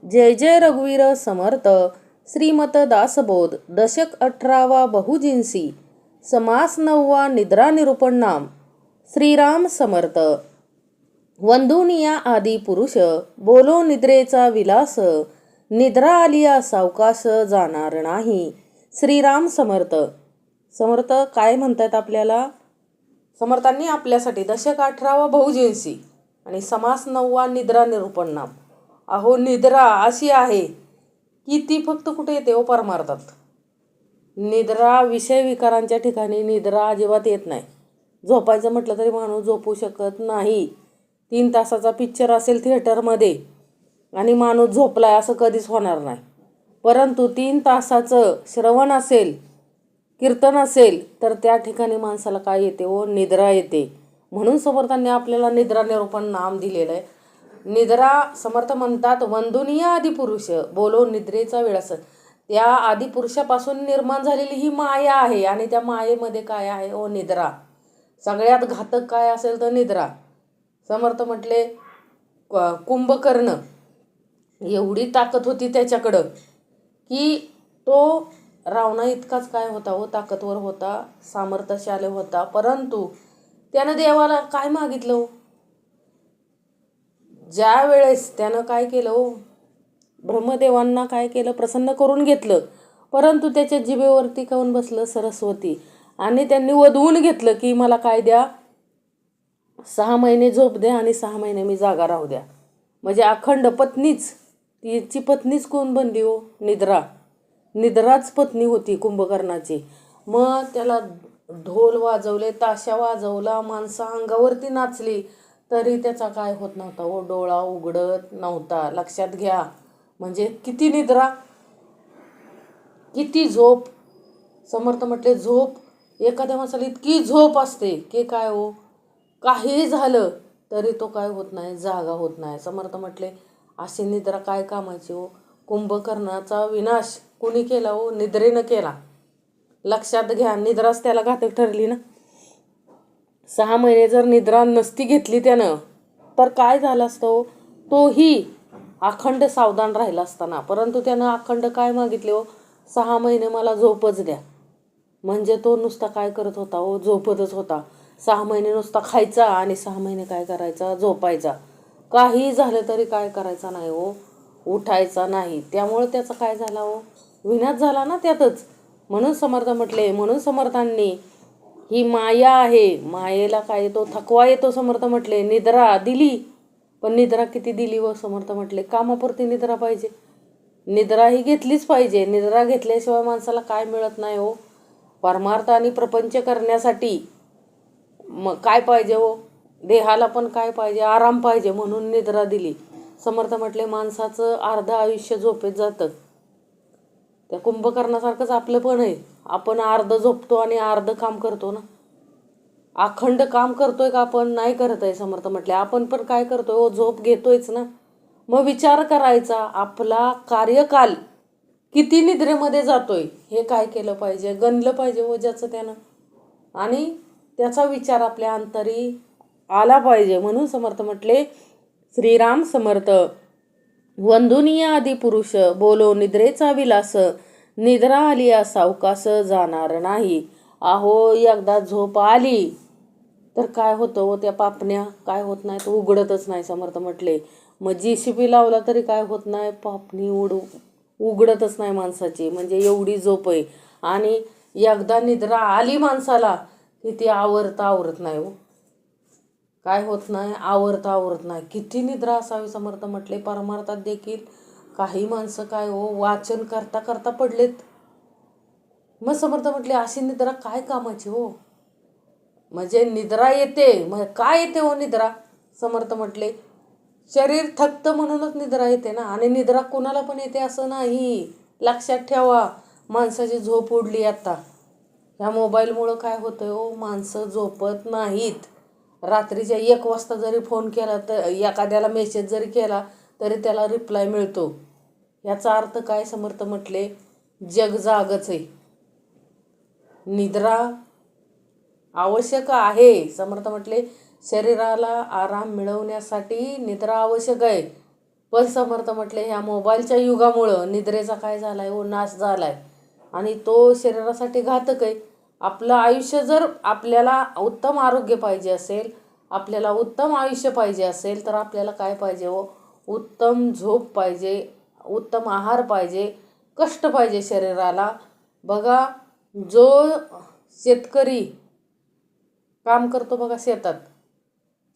जय जय रघुवीर समर्थ. श्रीमत दासबोध. दशक 18वा बहुजिन्सी. समास 9वा निद्रा निरूपण नाम. श्रीराम समर्थ. वंदुनिया आदी पुरुष बोलो निद्रेचा विलास. निद्रा आलिया सावकाश जाणार नाही. श्रीराम समर्थ. समर्थ काय म्हणतात आपल्याला? समर्थांनी आपल्यासाठी दशक 18वा बहुजिन्सी आणि समास 9वा निद्रा निरूपण नाम. अहो निद्रा अशी आहे की ती फक्त कुठे येते हो? परमार्थात. निद्रा विषय विकारांच्या ठिकाणी निद्रा अजिबात येत नाही. झोपायचं म्हटलं तरी माणूस झोपू शकत नाही. 3 तासाचा पिक्चर असेल थिएटरमध्ये आणि माणूस झोपलाय असं कधीच होणार नाही. परंतु 3 तासाचं श्रवण असेल, कीर्तन असेल तर त्या ठिकाणी माणसाला काय येते हो? निद्रा येते. म्हणून समर्थांनी आपल्याला निद्रा निरूपण नाम दिलेलं आहे. निद्रा समर्थ म्हणतात वंदुनिया आदिपुरुष बोलो निद्रेचा विलास. त्या आदिपुरुषापासून निर्माण झालेली ही माया आहे आणि त्या मायेमध्ये काय आहे हो? निद्रा. सगळ्यात घातक काय असेल तर निद्रा. समर्थ म्हटले कुंभकर्ण एवढी ताकद होती त्याच्याकडं की तो रावणा इतकाच काय होता हो? ताकदवर होता, सामर्थ्यशाली होता. परंतु त्यानं देवाला काय मागितलं हो? ज्या वेळेस त्यानं काय केलं हो? ब्रह्मदेवांना काय केलं? प्रसन्न करून घेतलं. परंतु त्याच्या जिभेवरती काऊन बसलं? सरस्वती. आणि त्यांनी वधवून घेतलं की मला काय द्या? 6 महिने झोप द्या आणि 6 महिने मी जागा राहू द्या. म्हणजे अखंड पत्नीच. तिची पत्नीच कोण बनली हो? निद्रा. निद्राच पत्नी होती कुंभकर्णाची. मग त्याला ढोल वाजवले, ताशा वाजवला, माणसं अंगावरती नाचली तरी त्याचा काय होत नव्हता हो? डोळा उघडत नव्हता. लक्षात घ्या. म्हणजे किती निद्रा, किती झोप. समर्थ म्हटले झोप एखाद्या माणसाला इतकी झोप असते की काय हो? काही झालं तरी तो काय होत नाही? जागा होत नाही. समर्थ म्हटले अशी निद्रा काय कामाची हो? कुंभकर्णाचा विनाश कोणी केला हो? निद्रेनं केला. लक्षात घ्या. निद्राच त्याला घातक ठरली ना. 6 महिने जर निद्रा नसती घेतली त्यानं तर काय झालं असतं हो? तोही अखंड सावधान राहिला असताना. परंतु त्यानं अखंड काय मागितले हो? 6 महिने मला झोपच द्या. म्हणजे तो नुसता काय करत होता हो? झोपतच होता. 6 महिने नुसता खायचा आणि 6 महिने काय करायचा? झोपायचा. काही झालं तरी काय करायचा नाही हो? उठायचा नाही. त्यामुळे त्याचा काय झाला हो? विनाश झाला ना त्यातच. म्हणून समर्थ म्हटले, म्हणून समर्थांनी ही माया आहे, मायेला काय येतो? थकवा येतो. समर्थ म्हटले निद्रा दिली, पण निद्रा किती दिली व? समर्थ म्हटले कामापुरती निद्रा पाहिजे. निद्रा ही घेतलीच पाहिजे. निद्रा घेतल्याशिवाय माणसाला काय मिळत नाही हो? परमार्थ आणि प्रपंच करण्यासाठी मग काय पाहिजे हो? देहाला पण काय पाहिजे? आराम पाहिजे. म्हणून निद्रा दिली. समर्थ म्हटले माणसाचं अर्ध आयुष्य झोपेत जातं. त्या कुंभकर्णासारखंच आपलं पण आहे. आपण अर्ध झोपतो आणि अर्ध काम करतो ना. अखंड काम करतोय का आपण? नाही करत आहे. समर्थ म्हटले आपण पण काय करतोय हो? झोप घेतोयच ना. मग विचार करायचा आपला कार्यकाल किती निद्रेमध्ये जातोय हे काय केलं पाहिजे? गणलं पाहिजे हो ज्याचं त्यानं. आणि त्याचा विचार आपल्या अंतरी आला पाहिजे. म्हणून समर्थ म्हटले श्रीराम समर्थ. वंदुनिया आदी पुरुष बोलो निद्रेचा विलास. निद्रा आलिया सावकाश जाणार नाही. अहो एकदा झोप आली तर काय होतं हो? त्या पापण्या काय होत नाही? तो उघडतच नाही. समर्थ म्हटले मग JCB लावला तरी काय होत नाही? पापणी उघडतच नाही माणसाची. म्हणजे एवढी झोप आहे. आणि एकदा निद्रा आली माणसाला की ती आवरत नाही हो. काय होत नाही? आवरत नाही. किती निद्रा असावी? समर्थ म्हटले परमार्थात देखील काही माणसं काय हो? वाचन करता करता पडलेत. मग समर्थ म्हटले अशी निद्रा काय कामाची हो? म्हणजे निद्रा येते. मग काय येते हो निद्रा? समर्थ म्हटले शरीर थकतं म्हणूनच निद्रा येते ना. आणि निद्रा कोणाला पण येते असं नाही. लक्षात ठेवा. माणसाची झोप उडली आता. ह्या मोबाईलमुळं काय होतं हो? माणसं झोपत नाहीत. रात्रीच्या 1 वाजता जरी फोन केला तर एखाद्याला मेसेज जरी केला तरी त्याला रिप्लाय मिळतो. याचा अर्थ काय? समर्थ म्हटले जग जागच आहे. निद्रा आवश्यक आहे. समर्थ म्हटले शरीराला आराम मिळवण्यासाठी निद्रा आवश्यक आहे. पण समर्थ म्हटले ह्या मोबाईलच्या युगामुळं निद्रेचा काय झाला आहे, नाश झाला आहे आणि तो शरीरासाठी घातक आहे. आपलं आयुष्य जर आपल्याला उत्तम आरोग्य पाहिजे असेल, आपल्याला उत्तम आयुष्य पाहिजे असेल तर आपल्याला काय पाहिजे उत्तम झोप पाहिजे, उत्तम आहार पाहिजे, कष्ट पाहिजे शरीराला. बघा, जो शेतकरी काम करतो बघा शेतात,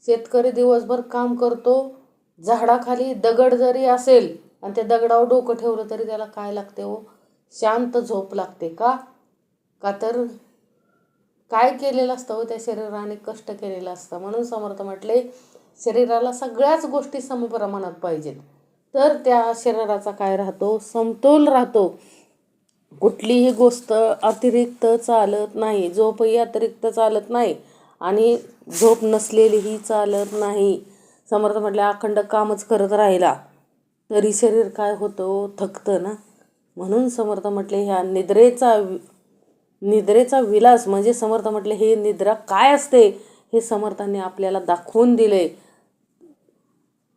शेतकरी दिवसभर काम करतो, झाडाखाली दगड जरी असेल आणि त्या दगडावर डोकं ठेवलं तरी त्याला काय लागते शांत झोप लागते. का तर काय केलेलं असतं त्या शरीराने, कष्ट केलेलं असतं. म्हणून समर्थ म्हटले शरीराला सगळ्याच गोष्टी समप्रमाणात पाहिजेत, तर त्या शरीराचा काय राहतो, समतोल राहतो. कुठलीही गोष्ट अतिरिक्त चालत नाही, झोपही अतिरिक्त चालत नाही आणि झोप नसलेलीही चालत नाही. समर्थ म्हटलं अखंड कामच करत राहिला तरी शरीर काय होतं, थकतं ना. म्हणून समर्थ म्हटले ह्या निद्रेचा विलास म्हणजे समर्थ म्हटले हे निद्रा काय असते हे समर्थांनी आपल्याला दाखवून दिले.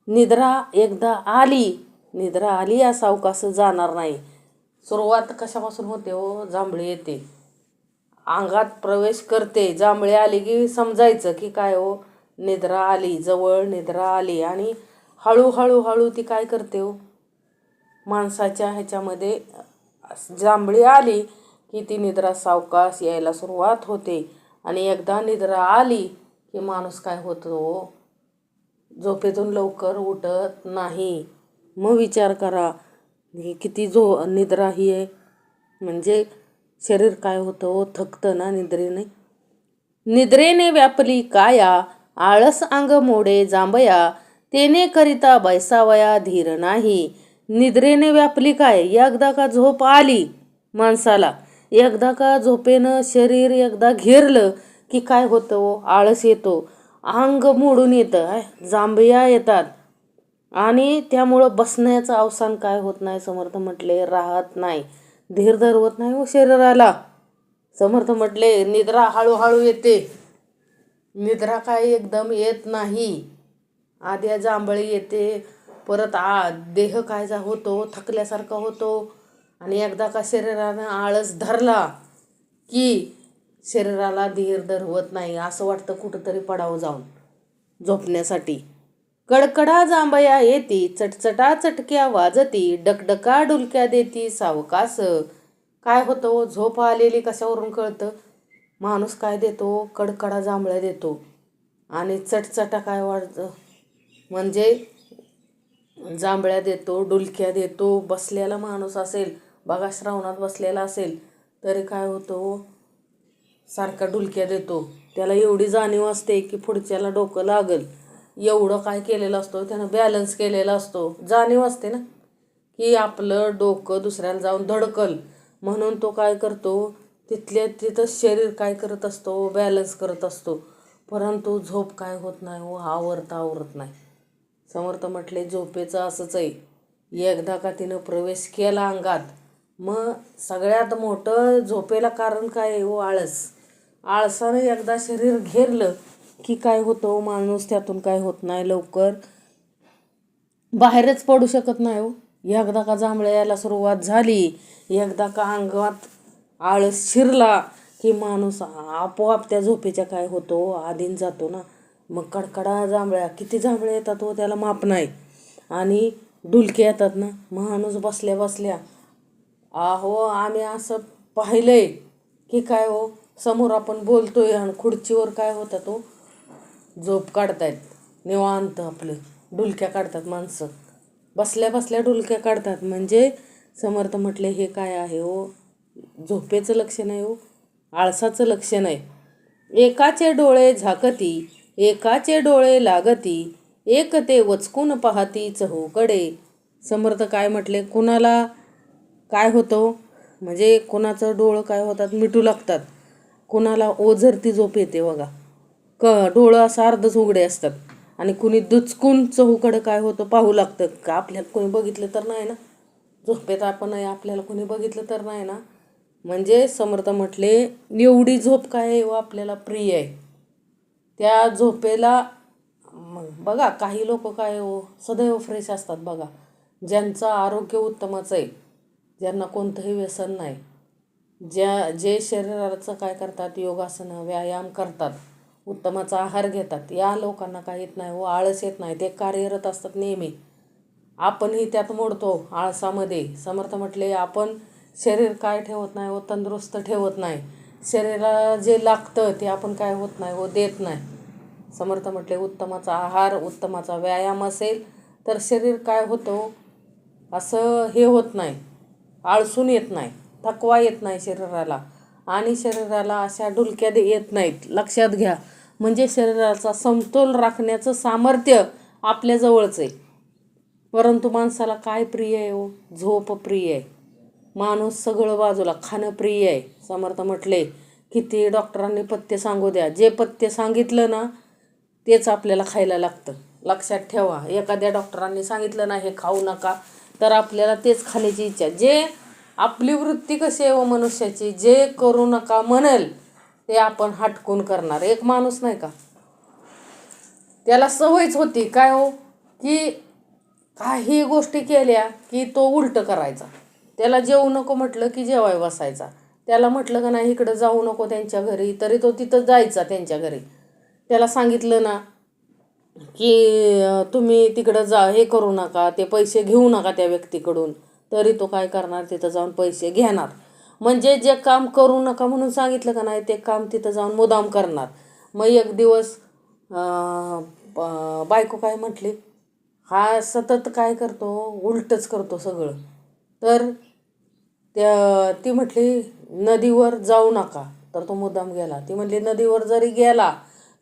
निद्रा निद्रा आली या सावकाश जाणार नाही. सुरुवात कशापासून होते जांभळी येते, अंगात प्रवेश करते. जांभळी आली की समजायचं की काय निद्रा आली, जवळ निद्रा आली. आणि हळूहळू ती काय करते माणसाच्या ह्याच्यामध्ये जांभळी आली की ती निद्रा सावकाश यायला सुरुवात होते. आणि एकदा निद्रा आली की माणूस काय होतो, झोपेतून लवकर उठत नाही. मग विचार करा ही किती निद्रा ही आहे, म्हणजे शरीर काय होतं थकतं ना निद्रेने. निद्रेने व्यापली काया, आळस अंग मोडे जांभया, तेने करिता बैसावया धीर नाही. निद्रेने व्यापली काय, एकदा का झोप आली माणसाला, एकदा का झोपेनं शरीर एकदा घेरलं की काय होतं आळस येतो, अंग मोडून येतं, जांभया येतात आणि त्यामुळं बसण्याचं अवसान काय होत नाही, समर्थ म्हटले राहत नाही, धीर धरवत नाही शरीराला. समर्थ म्हटले निद्रा हळूहळू येते, निद्रा काय एकदम येत नाही. आधी जांभळी येते, परत देह काय होतो थकल्यासारखा होतो आणि एकदा का शरीरानं आळस धरला की शरीराला धीर धरवत नाही, असं वाटतं कुठंतरी पडावं जाऊन झोपण्यासाठी. कडकडा जांभया येती, चटचटा चटक्या वाजती, डकडका डुलक्या देती सावकास. काय होतं झोप आलेली कशावरून कळतं, माणूस काय देतो कडकडा जांभळ्या देतो आणि चटचटा काय वाजतं म्हणजे जांभळ्या देतो, डुलक्या देतो. बसलेला माणूस असेल बघा, श्रावणात बसलेला असेल तरी काय होतं सारखा डुलक्या देतो. त्याला एवढी जाणीव असते की पुढच्याला डोकं लागल, एवढं काय केलेलं असतो त्यानं, बॅलन्स केलेला असतो. जाणीव असते ना की आपलं डोकं दुसऱ्याला जाऊन धडकल, म्हणून तो काय करतो तिथल्या तिथं शरीर काय करत असतो, बॅलन्स करत असतो. परंतु झोप काय होत नाही आवरत नाही. समर्थ म्हटले झोपेचं असंच आहे, एकदा का तिनं प्रवेश केला अंगात मग सगळ्यात मोठं झोपेला कारण काय आहे आळस. आळसानं एकदा शरीर घेरलं की काय होतं माणूस त्यातून काय होत नाही, लवकर बाहेरच पडू शकत नाही एकदा का जांभळ्या यायला सुरुवात झाली, एकदा का अंगात आळस शिरला की माणूस आपोआप त्या झोपेच्या काय होतो आधीन जातो ना. मग कडकडा जांभळ्या, किती जांभळ्या येतात त्याला माप नाही, आणि डुलके येतात ना. माणूस बसल्या बसल्या आम्ही असं पाहिलंय की काय समोर आपण बोलतोय आणि खुर्चीवर काय होता झोप काढतायत, निवांत आपलं डुलक्या काढतात माणसं, बसल्या बसल्या डुलक्या काढतात. म्हणजे समर्थ म्हटले हे काय आहे झोपेचं लक्षण आहे आळसाचं लक्षण आहे. एकाचे डोळे झाकती, एकाचे डोळे लागती, एक ते वचकून पाहती चहूकडे. समर्थ काय म्हटले, कुणाला काय होतं म्हणजे कुणाचं डोळं काय होतात मिटू लागतात, कुणाला ओझरती झोप येते बघा, डोळं असं अर्धच उघडे असतात, आणि कुणी दुचकून चहूकडे काय होतं पाहू लागतं. का आपल्याला कोणी बघितलं तर नाही ना, झोपेत आपण आपल्याला कोणी बघितलं तर नाही ना. म्हणजे समर्थ म्हटले एवढी झोप काय आहे आपल्याला प्रिय आहे. त्या झोपेला बघा काही लोक काय सदैव फ्रेश असतात बघा, ज्यांचं आरोग्य उत्तमच आहे, ज्यांना कोणतंही व्यसन नाही, जे शरीराचं काय करतात, योगासनं व्यायाम करतात, उत्तमाचा आहार घेतात, या लोकांना काही येत नाही व आळस येत नाही. ते कार्यरत असतात नेहमी. आपणही त्यात मोडतो आळसामध्ये. समर्थ म्हटले आपण शरीर काय ठेवत नाही व तंदुरुस्त ठेवत नाही. शरीराला जे लागतं ते आपण काय होत नाही व देत नाही. समर्थ म्हटले उत्तमाचा आहार, उत्तमाचा व्यायाम असेल तर शरीर काय होतं, असं हे होत नाही, आळसून येत नाही, थकवा येत नाही शरीराला, आणि शरीराला अशा डुलक्या येत नाहीत. लक्षात घ्या. म्हणजे शरीराचा समतोल राखण्याचं सामर्थ्य आपल्याजवळच आहे. परंतु माणसाला काय प्रिय आहे हो? झोप प्रिय आहे. माणूस सगळं बाजूला, खाणं प्रिय आहे. समर्थ म्हटले किती डॉक्टरांनी पथ्य सांगू द्या, जे पथ्य सांगितलं ना तेच आपल्याला खायला लागतं. लक्षात ठेवा. एखाद्या डॉक्टरांनी सांगितलं ना हे खाऊ नका, तर आपल्याला तेच खाण्याची इच्छा. जे आपली वृत्ती कशी आहे व मनुष्याची, जे करू नका म्हणेल ते आपण हटकून करणार. एक माणूस नाही का, त्याला सवयच होती काय हो, की काही गोष्टी केल्या की तो उलट करायचा. त्याला जेवू नको म्हटलं की जेवाय बसायचा. त्याला म्हटलं का नाही इकडं जाऊ नको त्यांच्या घरी, तरी तो तिथं जायचा त्यांच्या घरी. त्याला सांगितलं ना की तुम्ही तिकडं जा, हे करू नका, ते पैसे घेऊ नका त्या व्यक्तीकडून, तरी तो काय करणार, तिथं जाऊन पैसे घेणार. म्हणजे जे काम करू नका म्हणून सांगितलं का नाही ते काम तिथं जाऊन मुदाम करणार. मग एक दिवस बायको काय म्हटली, हा सतत काय करतो, उलटच करतो सगळं. तर ती म्हटली नदीवर जाऊ नका, तर तो मुद्दाम गेला. ती म्हटली नदीवर जरी गेला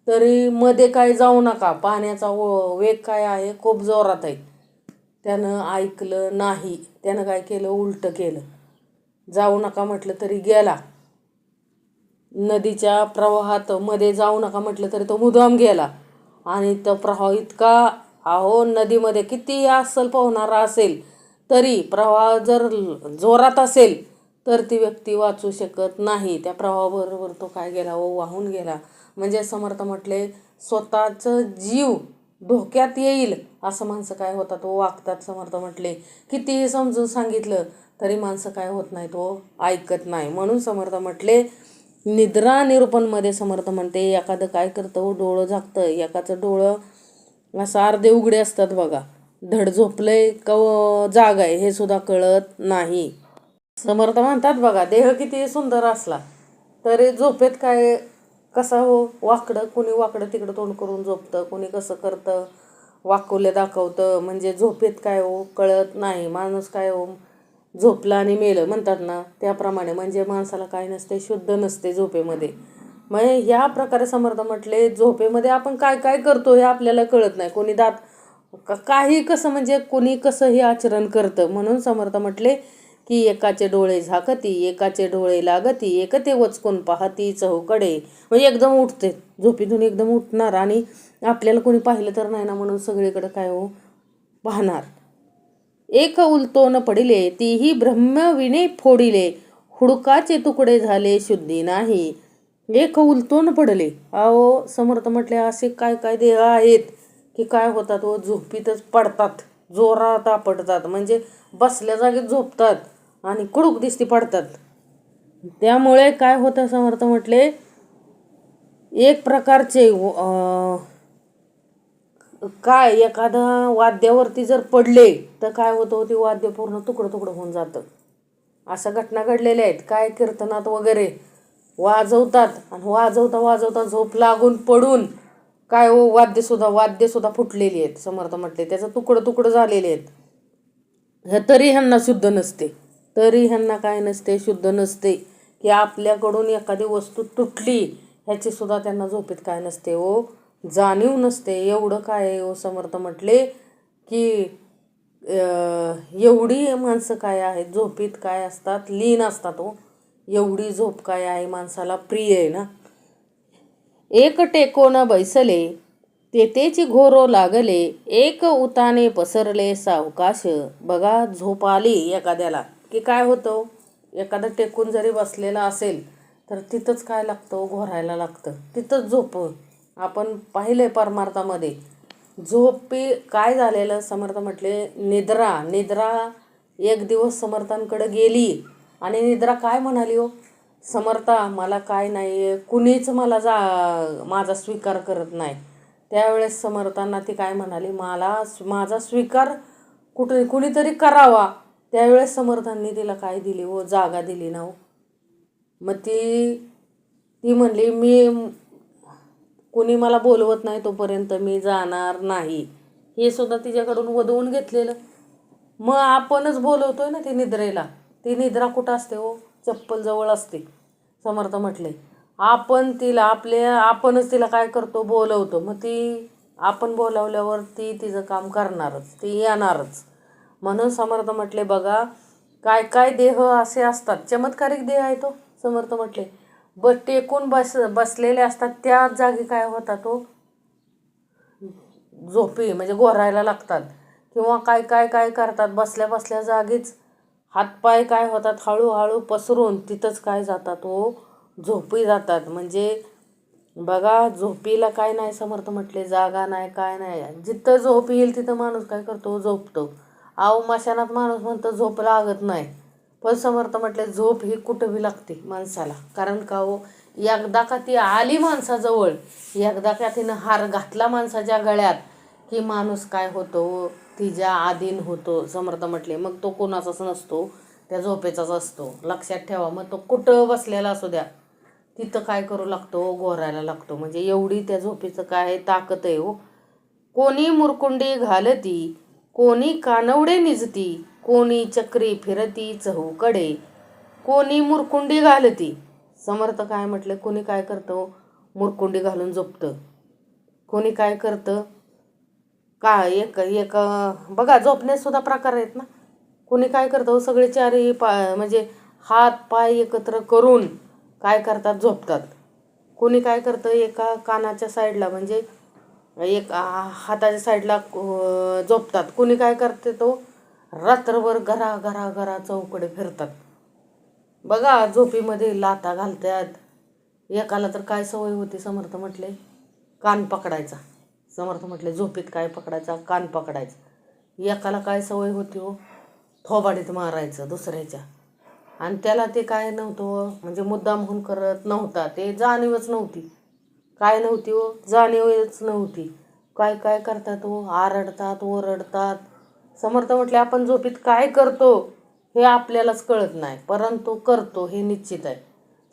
तरी मध्ये काय जाऊ नका, पाण्याचा वेग काय आहे, खूप जोरात आहे. त्यानं ऐकलं नाही. त्यानं काय केलं, उलटं केलं. जाऊ नका म्हटलं तरी गेला. नदीच्या प्रवाहात मध्ये जाऊ नका म्हटलं तरी तो मुद्दाम गेला. आणि तो प्रवाह इतका, अहो नदीमध्ये किती अस्सल पोहणारा असेल तरी प्रवाह जर जोरात असेल तर ती व्यक्ती वाचू शकत नाही. त्या प्रवाहाबरोबर तो काय गेला व वाहून गेला. म्हणजे समर्थ म्हटले स्वतःचं जीव धोक्यात येईल असं माणसं काय होतात व वागतात. समर्थ म्हटले कितीही समजून सांगितलं तरी माणसं काय होत नाही, तो ऐकत नाही. म्हणून समर्थ म्हटले निद्रा निरूपणमध्ये समर्थ म्हणते एखादं काय करतं, डोळं झाकतं, एकाचं डोळं असं अर्धे उघडे असतात बघा, धड झोपलंय का जाग आहे हे सुद्धा कळत नाही. समर्थ म्हणतात बघा, देह किती सुंदर असला तरी झोपेत काय कसा हो, वाकडं, कोणी वाकडं तिकडं तोंड करून झोपतं, कोणी कसं करतं, वाकुले दाखवतं. म्हणजे झोपेत काय हो कळत नाही. माणूस काय हो, झोपला आणि मेलं म्हणतात ना त्याप्रमाणे. म्हणजे माणसाला काय नसते, शुद्ध नसते झोपेमध्ये. मग ह्या प्रकारे समर्थ म्हटले झोपेमध्ये आपण काय काय करतो हे आपल्याला कळत नाही. कोणी दात काही कसं, म्हणजे कोणी कसं हे आचरण करतं. म्हणून समर्थ म्हटले की एकाचे डोळे झाकती, एकाचे डोळे लागती, एक ते वचकून पाहती चहूकडे. म्हणजे एकदम उठते झोपेतून, एकदम उठणार आणि आपल्याला कोणी पाहिलं तर नाही ना म्हणून सगळीकडे काय हो पाहणार. एक उलटोन पडिले, तीही ब्रह्मविने फोडिले, हुडकाचे तुकडे झाले शुद्धी नाही. एक उलटून पडले. अहो समर्थ म्हटले असे काय काय देह आहेत की काय होतात व झोपीतच पडतात, जोरात आपटतात. म्हणजे बसल्या जागेत झोपतात आणि कुडूक दिसती पडतात. त्यामुळे काय होतं, समर्थ म्हटले एक प्रकारचे काय एखादा वाद्यावरती जर पडले तर काय होतं, ते वाद्य पूर्ण तुकडं तुकडं होऊन जातं. अशा घटना घडलेल्या आहेत. काय कीर्तनात वगैरे वाजवतात आणि वाजवता वाजवता झोप लागून पडून काय हो वाद्यसुद्धा फुटलेली आहेत. समर्थ म्हटले त्याचं तुकडं तुकडं झालेले आहेत. तरी ह्यांना शुद्ध नसते, तरी ह्यांना काय नसते, शुद्ध नसते. की आपल्याकडून एखादी वस्तू तुटली ह्याची सुद्धा त्यांना झोपेत काय नसते हो, जाणीव नसते. एवढं काय आहे हो. समर्थ म्हटले की एवढी माणसं काय आहेत झोपीत काय असतात, लीन असतात हो. एवढी झोप काय आहे माणसाला प्रिय आहे ना. एक टेकोन बैसले, तेतेची घोरो लागले, एक उताने पसरले सावकाश. बघा झोप आली एखाद्याला की काय होतं, एखादं टेकून जरी बसलेलं असेल तर तिथंच काय लागतं, घोरायला लागतं, तिथंच झोप. आपण पाहिलंय परमार्थामध्ये झोपी काय झालेलं समर्थ म्हटले निद्रा एक दिवस समर्थांकडे गेली आणि निद्रा काय म्हणाली हो, समर्था मला काय नाही आहे, कुणीच मला माझा स्वीकार करत नाही. त्यावेळेस समर्थांना ती काय म्हणाली, माझा स्वीकार कुणीतरी करावा. त्यावेळेस समर्थांनी तिला काय दिली हो, जागा दिली ना हो. मग ती म्हणली कुणी मला बोलवत नाही तोपर्यंत मी जाणार नाही. हे सुद्धा तिच्याकडून वदवून घेतलेलं. मग आपणच बोलवतोय ना ती निद्रेला. ती निद्रा कुठं असते हो, चप्पल जवळ असते. समर्थ म्हटले आपणच तिला काय करतो, बोलवतो. मग आपण बोलावल्यावर ती तिचं काम करणारच, ती येणारच. म्हणून समर्थ म्हटले बघा, काय काय देह असे असतात, चमत्कारिक देह आहे तो. समर्थ म्हटले टेकून बसलेले असतात, त्याच जागी काय होतात तो झोपी म्हणजे घोरायला लागतात. किंवा काय काय काय करतात, बसल्या बसल्या जागीच हातपाय काय होतात, हळूहळू पसरून तिथंच काय जातात तो झोपी जातात. म्हणजे बघा, झोपीला काय नाही. समर्थ म्हटले जागा नाही, काय नाही. जिथं झोप येईल तिथं माणूस काय करतो, झोपतो. मशानात माणूस म्हणतो झोप लागत नाही, पण समर्थ म्हटले झोप ही कुठं बी लागते माणसाला. कारण का हो, एकदा का ती आली माणसाजवळ, एकदा का तिनं हार घातला माणसाच्या गळ्यात, की माणूस काय होतो, तिच्या आधीन होतो. समर्थ म्हटले मग तो कोणाचाच नसतो, त्या झोपेचाच असतो. लक्षात ठेवा. मग तो कुठं बसलेला असू द्या, तिथं काय करू लागतो, घोरायला लागतो. म्हणजे एवढी त्या झोपेचं काय ताकद आहे हो. कोणी मुरकुंडी घालती, कोणी कानवडे निजती, कोणी चक्री फिरती चहूकडे, कोणी मुरकुंडी घालती. समर्थ काय म्हटलं, कोणी काय करतं, मुरकुंडी घालून झोपतं. कोणी काय करतं, एक एक बघा, झोपण्यात सुद्धा प्रकार आहेत ना. कोणी काय करतं, सगळे चारही म्हणजे हात पाय एकत्र करून काय करतात, झोपतात. कोणी काय करतं, एका कानाच्या साईडला म्हणजे एक हाताच्या साईडला झोपतात. कोणी काय करते, तो रात्रभर घरा घरा घरा चौकडे फिरतात. बघा, झोपीमध्ये लाथा घालतात. एकाला तर काय सवय होती, समर्थ म्हटले कान पकडायचा. समर्थ म्हटले झोपीत काय पकडायचा, कान पकडायचा. एकाला काय सवय होती हो, थोबाडीत मारायचं दुसऱ्याच्या. आणि त्याला ते काय नव्हतं, म्हणजे मुद्दाम म्हणून करत नव्हता, ते जाणीवच नव्हती. काय नव्हती हो, जाणीवच नव्हती. काय काय करतात हो, आरडतात, ओरडतात. समर्थ म्हटले आपण झोपीत काय करतो हे आपल्यालाच कळत नाही, परंतु करतो हे निश्चित आहे.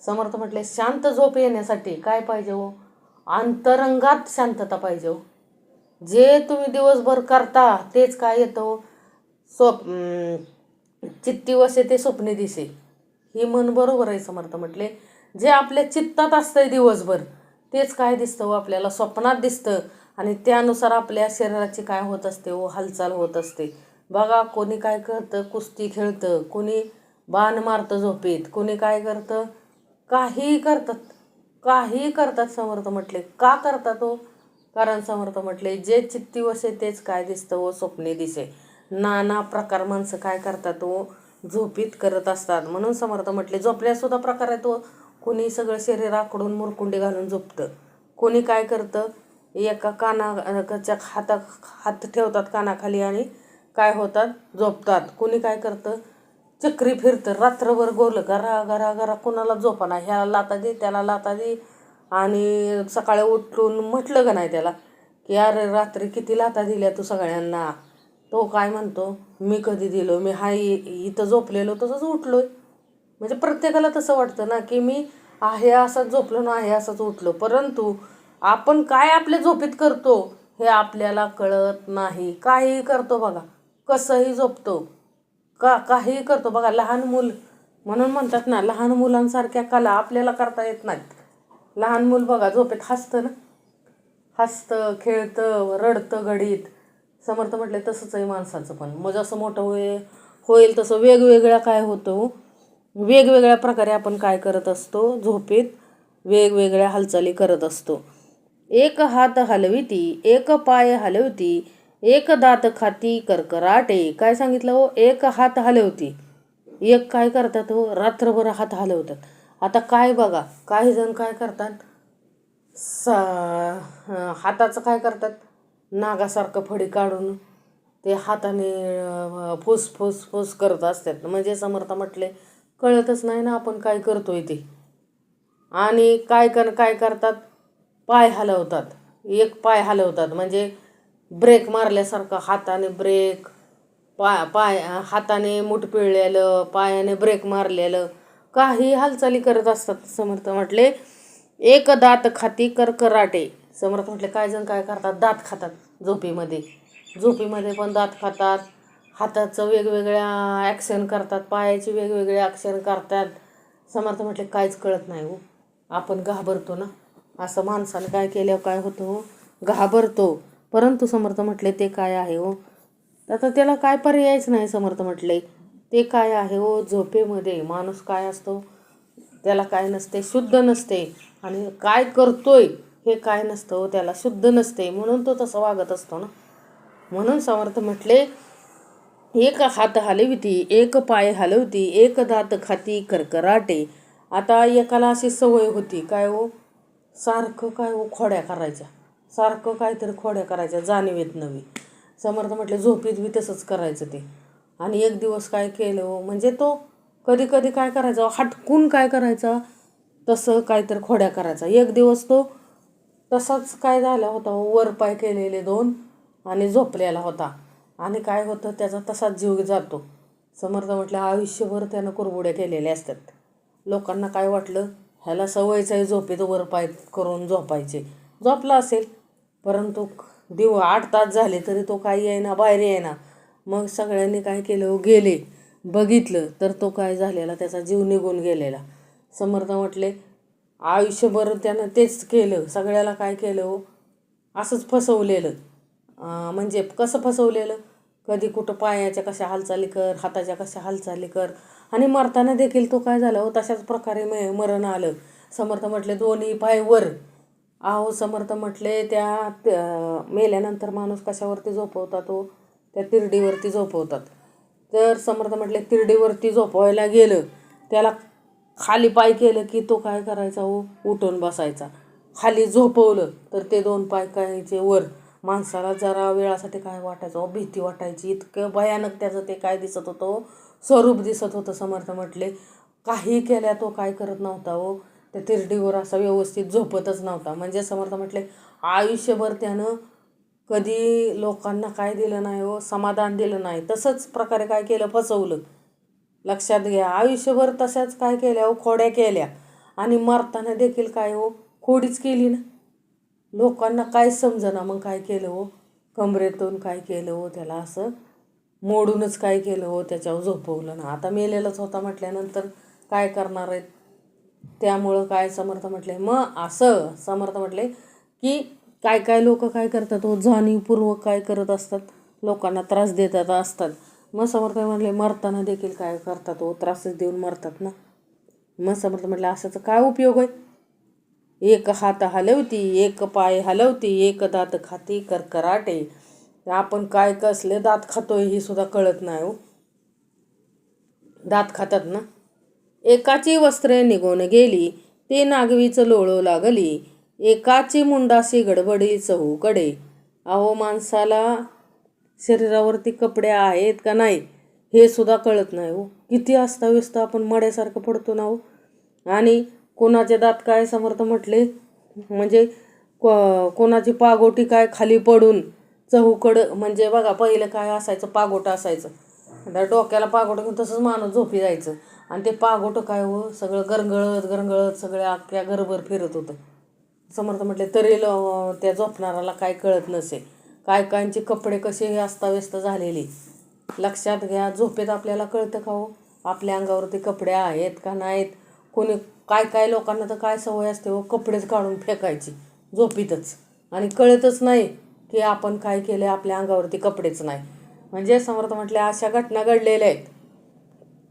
समर्थ म्हटले शांत झोप येण्यासाठी काय पाहिजे हो, अंतरंगात शांतता पाहिजे हो. जे तुम्ही दिवसभर करता तेच काय येतं, चित्ती वसे ते स्वप्ने दिसे. ही मन बरोबर आहे. समर्थ म्हटले जे आपल्या चित्तात असतंय दिवसभर तेच काय दिसतं हो, आपल्याला स्वप्नात दिसतं. आणि त्यानुसार आपल्या शरीराची काय होत असते हो, हालचाल होत असते. बघा, कोणी काय करतं, कुस्ती खेळतं, कोणी बाण मारतं झोपेत, कोणी काय करतं, काहीही करतात. समर्थ म्हटले का करतात हो, कारण समर्थ म्हटले जे चित्ती वसे तेच काय दिसतं हो, स्वप्ने दिसे. नाना प्रकार माणसं काय करतात हो, झोपीत करत असतात. म्हणून समर्थ म्हटले झोपण्यासुद्धा प्रकार आहे तो. कोणी सगळं शरीर आकडून मुरकुंडी घालून झोपतं. कोणी काय करतं, एका कानाच्या हात ठेवतात कानाखाली आणि काय होतात, झोपतात. कोणी काय करतं, चक्री फिरतं रात्रभर गोल घरा घरा घरा, कोणाला झोपा नाही, ह्याला लाता दे त्याला लाता दे. आणि सकाळी उठून म्हटलं का नाही त्याला की अरे रात्री किती लाता दिल्या तू सगळ्यांना, तो काय म्हणतो मी कधी दिलो, मी हाय इथं झोपलेलो तसंच उठलोय. म्हणजे प्रत्येकाला तसं वाटतं ना की मी आहे असंच झोपलो ना, आहे असंच उठलो. परंतु आपण काय आपल्या झोपेत करतो हे आपल्याला कळत नाही. काहीही करतो बघा, कसंही झोपतो, काहीही करतो बघा. लहान मूल म्हणून म्हणतात ना, लहान मुलांसारख्या कला आपल्याला करता येत नाहीत. लहान मूल बघा झोपेत हसतं ना, हसतं खेळतं रडतं घडीत. समर्थ म्हटले तसंच आहे माणसाचं पण. मग जसं मोठं होईल तसं वेगवेगळ्या काय होतं, वेगवेगळ्या प्रकारे आपण काय करत असतो, झोपेत वेगवेगळ्या हालचाली करत असतो. एक हात हलविती, एक पाय हलवती, एक दात खाती करकराटे. काय सांगितलं हो, एक हात हलवती, एक काय करतात हो, रात्रभर हात हलवतात. आता काय बघा, काही जण काय करतात, हाताचं काय करतात, नागासारखं फडी काढून ते हाताने फुस फुस फुस करत असतात. म्हणजे समर्थ म्हटले कळतच नाही ना आपण काय करतोय ते. आणि काय करतात, पाय हलवतात, एक पाय हलवतात म्हणजे ब्रेक मारल्यासारखं. हाताने ब्रेक, पाय हाताने मूठ पिळलेलं, पायाने ब्रेक मारलेलं, काही हालचाली करत असतात. समर्थ म्हटले एक दात खाती कर्कराटे. समर्थ म्हटले काय जण काय करतात, दात खातात झोपीमध्ये पण दात खातात, हाताचं वेगवेगळ्या ॲक्शन करतात, पायाची वेगवेगळे ॲक्शन करतात. समर्थ म्हटले काहीच कळत नाही हो, आपण घाबरतो ना. असं माणसाने काय केल्यावर काय होतं हो, घाबरतो. परंतु समर्थ म्हटले ते काय आहे हो, आता त्याला काय पर्यायच नाही. समर्थ म्हटले ते काय आहे हो, झोपेमध्ये माणूस काय असतो, त्याला काय नसते, शुद्ध नसते. आणि काय करतोय हे काय नसतं हो, त्याला शुद्ध नसते, म्हणून तो तसं वागत असतो ना. म्हणून समर्थ म्हटले एक हात हलविती, एक पाय हलवती, एक दात खाती कर्कराटे. आता एकाला अशी सवय होती काय हो, सारखं काय हो खोड्या करायच्या, सारखं काहीतरी खोड्या करायच्या, जाणीवेत नवी. समर्थ म्हटले झोपीत बी तसंच करायचं ते. आणि एक दिवस काय केलं हो, म्हणजे तो कधी कधी काय करायचा, हटकून काय करायचा, तसं काहीतरी खोड्या करायचा. एक दिवस तो तसाच काय झाला होता, वर पाय केलेले दोन आणि झोपलेला होता. आणि काय होतं, त्याचा तसाच जीव जातो. समर्थ म्हटलं आयुष्यभर त्यानं कुरबुड्या केलेल्या असतात. लोकांना काय वाटलं, ह्याला सवयच आहे झोपेत वर पाय करून झोपायचे, झोपला असेल. परंतु 8 तास झाले तरी तो काही येईना, बाहेर येईना. मग सगळ्यांनी काय केलं, गेले बघितलं तर तो काय झालेला, त्याचा जीव निघून गेलेला. समर्थ म्हटले आयुष्यभर त्यानं तेच केलं, सगळ्याला काय केलं हो, असंच फसवलेलं. म्हणजे कसं फसवलेलं, कधी कुठं पायाच्या कशा हालचाली कर, हाताच्या कशा हालचाली कर, आणि मरताना देखील तो काय झाला हो, तशाच प्रकारे मरण आलं. समर्थ म्हटले दोन्ही पाय वर. आहो समर्थ म्हटले त्या मेल्यानंतर माणूस कशावरती झोपवतात हो, त्या तिरडीवरती झोपवतात. तर समर्थ म्हटले तिरडीवरती झोपवायला गेलं, त्याला खाली पाय केलं की तो काय करायचा हो, उठून बसायचा. खाली झोपवलं तर ते 2 पाय करायचे वर. माणसाला जरा वेळासाठी काय वाटायचं, भीती वाटायची, इतकं भयानक त्याचं ते काय दिसत होतं, स्वरूप दिसत होतं. समर्थ म्हटले काही केल्या तो काय करत नव्हता हो, त्या तिरडीवर असा व्यवस्थित झोपतच नव्हता. म्हणजे समर्थ म्हटले आयुष्यभर त्यानं कधी लोकांना काय दिलं नाही हो, समाधान दिलं नाही. तसंच प्रकारे काय केलं, फसवलं. लक्षात घ्या, आयुष्यभर तशाच काय केल्या हो, खोड्या केल्या. आणि मरताना देखील काय हो, खोडीच केली ना. लोकांना काय समजेना, मग काय केलं हो, कमरेतून काय केलं हो, त्याला असं मोडूनच काय केलं हो, त्याच्यावर झोपवलं ना. आता मेलेलंच होता म्हटल्यानंतर काय करणार आहेत. त्यामुळं काय समर्थ म्हटले, मग असं समर्थ म्हटले की काय काय लोक काय करतात हो, जाणीवपूर्वक काय करत असतात, लोकांना त्रास देतात असतात. मग समर्थ म्हटले मरताना देखील काय करतात हो, त्रासच देऊन मरतात ना. मग समर्थ म्हटलं असाचा काय उपयोग आहे. एक हात हलवती, एक पाय हलवती, एक दात खाती कर्कराटे. आपण काय कसले दात खातोय ही सुद्धा कळत नाही हो. दात खातात ना. एकाची वस्त्रे निघून गेली, ते नागवीचं लोळू लागली, एकाची मुंडाशी गडबडी चहूकडे. अहो माणसाला शरीरावरती कपडे आहेत का नाही हे सुद्धा कळत नाही हो. किती अस्ताव्यस्त आपण मड्यासारखं पडतो ना हो. आणि कोणाचे दात काय समर्थ म्हटले, म्हणजे कोणाची पागोटी काय खाली पडून चहूकडं. म्हणजे बघा पहिलं काय असायचं, पागोटं असायचं, त्या डोक्याला पागोटं घेऊन तसंच माणूस झोपी जायचं. आणि ते पागोटं काय हो, सगळं गरंगळत सगळ्या अख्ख्या घरभर फिरत होतं. समर्थ म्हटले तरी त्या झोपणाराला काय कळत नसे. कायकांचे कपडे कसे अस्ताव्यस्त झालेले. लक्षात घ्या, झोपेत आपल्याला कळतं का हो, आपल्या अंगावरती कपडे आहेत का नाहीत. कोणी काय लोकांना तर काय सवय असते हो, कपडेच काढून फेकायची झोपीतच, आणि कळतच नाही की आपण काय केलं, आपल्या अंगावरती कपडेच नाही. म्हणजे समर्थ म्हटले अशा घटना घडलेल्या आहेत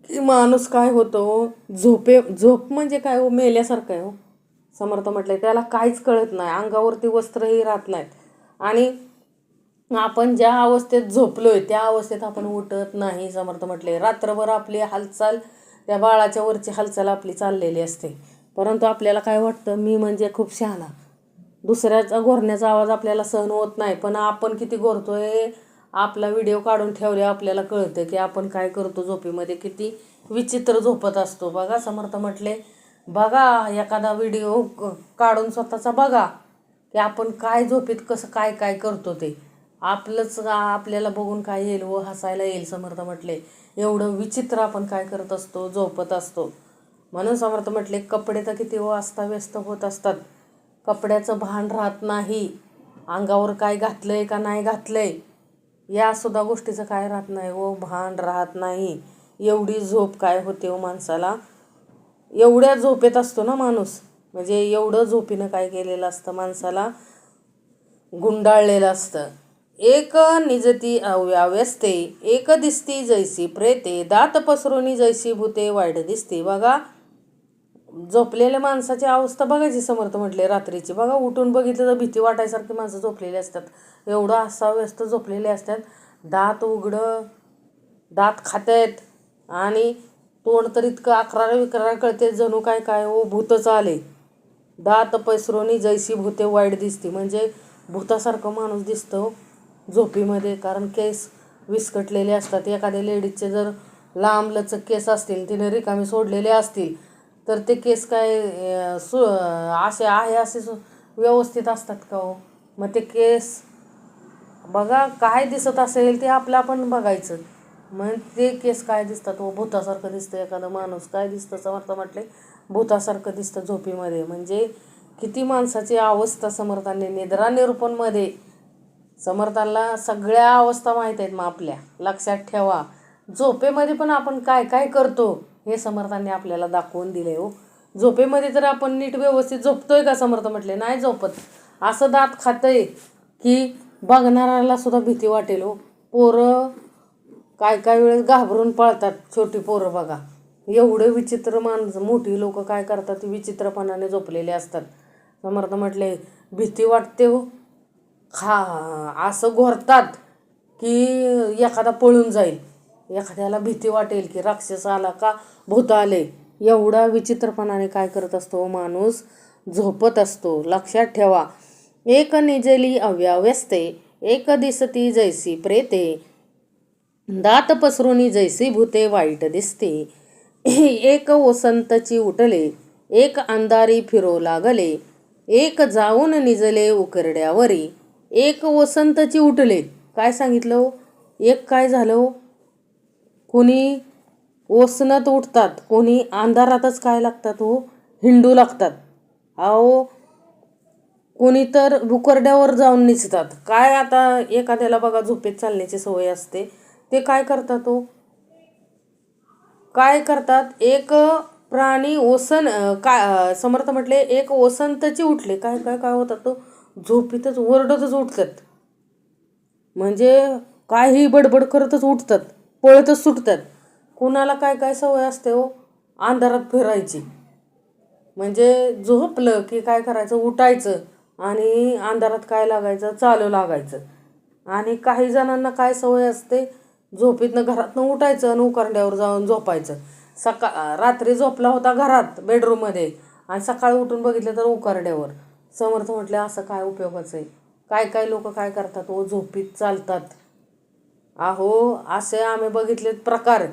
की माणूस काय होतो, झोप म्हणजे काय हो, मेल्यासारखं आहे हो. समर्थ म्हटले त्याला काहीच कळत नाही, अंगावरती वस्त्रही राहत नाहीत. आणि आपण ज्या अवस्थेत झोपलोय त्या अवस्थेत आपण उठत नाही. समर्थ म्हटले रात्रभर आपली हालचाल, त्या बाळाच्या वरची हालचाल आपली चाललेली असते. परंतु आपल्याला काय वाटतं, मी म्हणजे खूप शहाणा, दुसऱ्याचा घोरण्याचा आवाज आपल्याला सहन होत नाही, पण आपण किती घोरतोय आपला व्हिडिओ काढून ठेवले आपल्याला कळतं की आपण काय करतो झोपेमध्ये, किती विचित्र झोपत असतो. बघा समर्थ म्हटले, बघा एखादा व्हिडिओ काढून स्वतःचा बघा की आपण काय झोपेत कसं काय काय करतो ते आपलंच आपल्याला बघून काय येईल व हसायला येईल. समर्थ म्हटले एवढं विचित्र आपण काय करत असतो, झोपत असतो. म्हणून समर्थ म्हटले कपडे तर किती व अस्ताव्यस्त होत असतात, कपड्याचं भान राहत नाही, अंगावर काय घातलंय का नाही घातलंय यासुद्धा गोष्टीचं काय राहत नाही व भान राहत नाही. एवढी झोप काय होते व माणसाला, एवढ्या झोपेत असतो ना माणूस, म्हणजे एवढं झोपीनं काय केलेलं असतं माणसाला, गुंडाळलेलं असतं. एक निजती अव्यवस्थे एक दिसती जैसी प्रेते, दात पसरोनी जैसी भूते वाईट दिसते. बघा झोपलेल्या माणसाची अवस्था बघायची. समर्थ म्हटले रात्रीची बघा उठून बघितलं तर भीती वाटायसारखी माणसं झोपलेली असतात, एवढं अस्ताव्यस्त झोपलेले असतात. दात उघडं, दात खात्यात आणि तोंड तर इतकं अकरारा विकरारा कळते जणू काय काय ओ भूतच आले. दात पैसरोनी जैसी भूते वाईट दिसते, म्हणजे भूतासारखं माणूस दिसतो झोपीमध्ये, कारण केस विस्कटलेले असतात. एखाद्या लेडीजचे जर लांब लचक केस असतील, तिने रिकामी सोडलेले असतील, तर ते केस काय असे आहे असे व्यवस्थित असतात का हो? मग ते केस बघा काय दिसत असेल ते आपलं आपण बघायचं, मग ते केस काय दिसतात व भूतासारखं दिसतं. एखादा माणूस काय दिसतं, समर्थ म्हटले भूतासारखं दिसतं झोपीमध्ये. म्हणजे किती माणसाची अवस्था समर्थांनी निद्रा निरूपणमध्ये, समर्थांना सगळ्या अवस्था माहीत आहेत. मग आपल्या लक्षात ठेवा झोपेमध्ये पण आपण काय काय करतो हे समर्थांनी आपल्याला दाखवून दिले हो. झोपेमध्ये तर आपण नीट व्यवस्थित झोपतोय का? समर्थ म्हटले नाही झोपत. असं दात खातंय की बघणाऱ्याला सुद्धा भीती वाटेल हो. पोरं काय काय वेळेस घाबरून पळतात, छोटी पोरं बघा. एवढे विचित्र माणसं मोठी लोक काय करतात, विचित्रपणाने झोपलेले असतात. समर्थ म्हटले भीती वाटते हो. असं घोरतात की एखादा पळून जाईल, एखाद्याला भीती वाटेल की राक्षस आला का भूत आले. एवढा विचित्रपणाने काय करत असतो माणूस, झोपत असतो. लक्षात ठेवा एक निजली अव्यवस्थे एक दिसती जैसी प्रेते, दात पसरुनी जैसी भूते वाईट दिसते. एक वसंतची उठले एक अंधारी फिरो लागले, एक जाऊन निजले उकरड्यावरी. एक वसंतची उठले काय सांगितलं, एक काय झालं, कोणी ओसनत उठतात, कोणी अंधारातच काय लागतात हो हिंडू लागतात. अहो कोणी तर उकरड्यावर जाऊन निजतात. काय आता एखाद्याला बघा झोपेत चालण्याची सवय असते, ते काय करतात हो, काय करतात एक प्राणी काय समर्थ म्हटले एक वसंतची उठले काय काय काय होतात तो झोपेतच ओरडतच उठतात. म्हणजे काही बडबड करतच उठतात, पळतच सुटतात. कुणाला काय काय सवय असते हो अंधारात फिरायची. म्हणजे झोपलं की काय करायचं, उठायचं आणि अंधारात काय लागायचं, चालू लागायचं. आणि काही जणांना काय सवय असते, झोपेतनं घरातनं उठायचं आणि उकरड्यावर जाऊन झोपायचं. रात्री झोपला होता घरात बेडरूममध्ये आणि सकाळी उठून बघितलं तर उकरड्यावर. समर्थ म्हटलं असं काय उपयोगाचं आहे. काय काय लोक काय करतात व झोपीत चालतात. अहो असे आम्ही बघितलेत प्रकार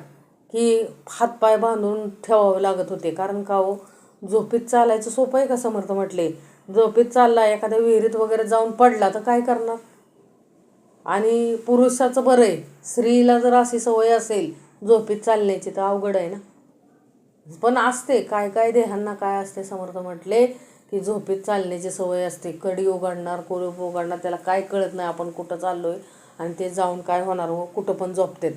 की हातपाय बांधून ठेवावे लागत होते. कारण का हो झोपीत चालायचं सोपं आहे का? समर्थ म्हटले झोपीत चालला एखाद्या विहिरीत वगैरे जाऊन पडला तर काय करणार. आणि पुरुषाचं बरं आहे, स्त्रीला जर अशी सवय असेल झोपीत चालण्याची तर अवघड आहे ना. पण असते काय काय देहांना काय असते, समर्थ म्हटले की झोपीत चालण्याची सवय असते. कडी उघडणार कुलूप उघडणार, त्याला काय कळत नाही आपण कुठं चाललोय आणि ते जाऊन काय होणार हो कुठं पण झोपतात.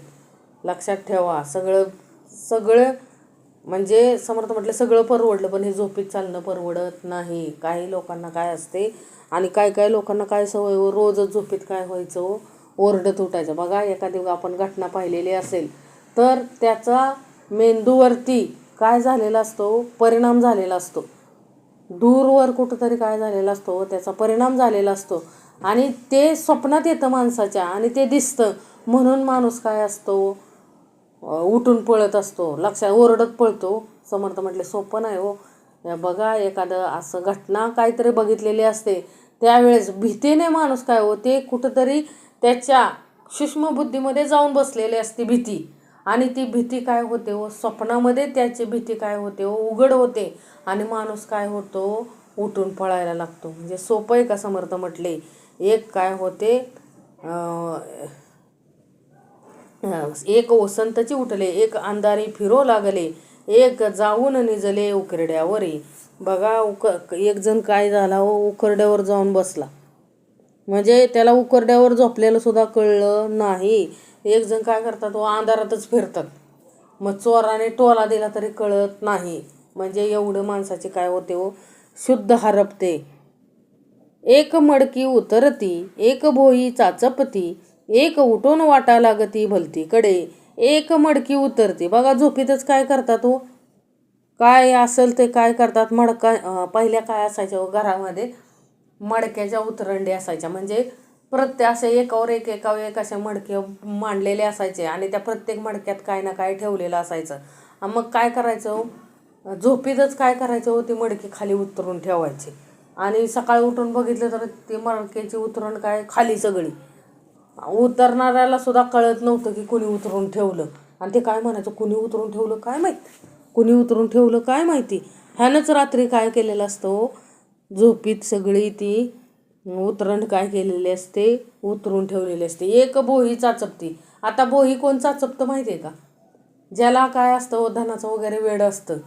लक्षात ठेवा सगळं सगळं म्हणजे समर्थ म्हटलं सगळं परवडलं पण हे झोपीत चालणं परवडत नाही. काही लोकांना काय असते आणि काय काय लोकांना काय सवय हो, रोजच झोपीत काय व्हायचं हो, ओरडत उठायचं. बघा एखादी आपण घटना पाहिलेली असेल तर त्याचा मेंदूवरती काय झालेला असतो, परिणाम झालेला असतो. दूरवर कुठंतरी काय झालेला असतो, त्याचा परिणाम झालेला असतो आणि ते स्वप्नात येतं माणसाच्या आणि ते दिसतं. म्हणून माणूस काय असतो उठून पळत असतो, लक्षात ओरडत पळतो. समर्थ म्हटले सोपं नाही हो. बघा एखादं असं घटना काहीतरी बघितलेली असते त्यावेळेस भीतीने माणूस काय होते कुठंतरी त्याच्या सूक्ष्मबुद्धीमध्ये जाऊन बसलेली असते भीती, आणि ती भीती काय होते हो, स्वप्नामध्ये त्याची भीती काय होते हो, उघड होते, आणि माणूस काय होतो, उठून पळायला लागतो. म्हणजे सोपं आहे का समर्थ म्हटले. एक काय होते, एक ओसंतची उठले, एक अंधारी फिरो लागले, एक जाऊन निजले उकरड्यावरी. बघा एक जण काय झाला हो, उकरड्यावर जाऊन बसला, म्हणजे त्याला उकरड्यावर झोपलेलं सुद्धा कळलं नाही. एक जण काय करतात हो, अंधारातच फिरतात, मग चोराने टोला दिला तरी कळत नाही. म्हणजे एवढं माणसाचे काय होते हो, शुद्ध हरपते. एक मडकी उतरती, एक भोई चाचपती, एक उठून वाटा लागती भलतीकडे. एक मडकी उतरती, बघा झोपीतच काय करतात हो, काय असेल ते काय करतात. पहिल्या काय असायच्या हो घरामध्ये, मडक्याच्या उतरंडी असायच्या, म्हणजे प्रत्येक असे एकावर एक असे मडके मांडलेले असायचे, आणि त्या प्रत्येक मडक्यात काय ना काय ठेवलेलं असायचं. मग काय करायचं हो, झोपीतच काय करायचं हो, ती मडकी खाली उतरून ठेवायची, आणि सकाळी उठून बघितलं तर ती मडक्याची उतरण काय खाली सगळी. उतरणाऱ्याला सुद्धा कळत नव्हतं की कुणी उतरून ठेवलं, आणि ते काय म्हणायचं, कुणी उतरून ठेवलं काय माहीत, कुणी उतरून ठेवलं काय माहिती. ह्यानंच रात्री काय केलेलं असतं, झोपीत सगळी ती उतरण काय केलेली असते, उतरून ठेवलेली असते. एक बोही चाचपती. आता बोही कोण चाचपतं माहिती आहे का, ज्याला काय असतं धनाचं वगैरे वेड असतं,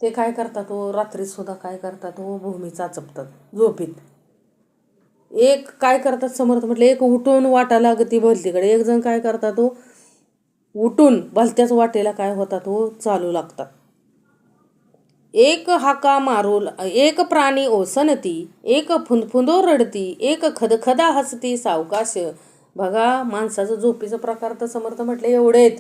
ते काय करतात हो, रात्रीसुद्धा काय करतात हो, भूमी चाचपतात झोपीत. एक काय करतात समर्थ म्हटलं, एक उठून वाटा लागती भलतीकडे. एक जण काय करतात हो, उठून भलत्याच वाटेला काय होतात हो, चालू लागतात. एक हाका मारू, एक प्राणी ओसनती, एक फुंदफुंदो रडती, एक खदखदा हसती सावकाश. बघा माणसाचं झोपीचं प्रकार तर समर्थ म्हटले एवढे आहेत.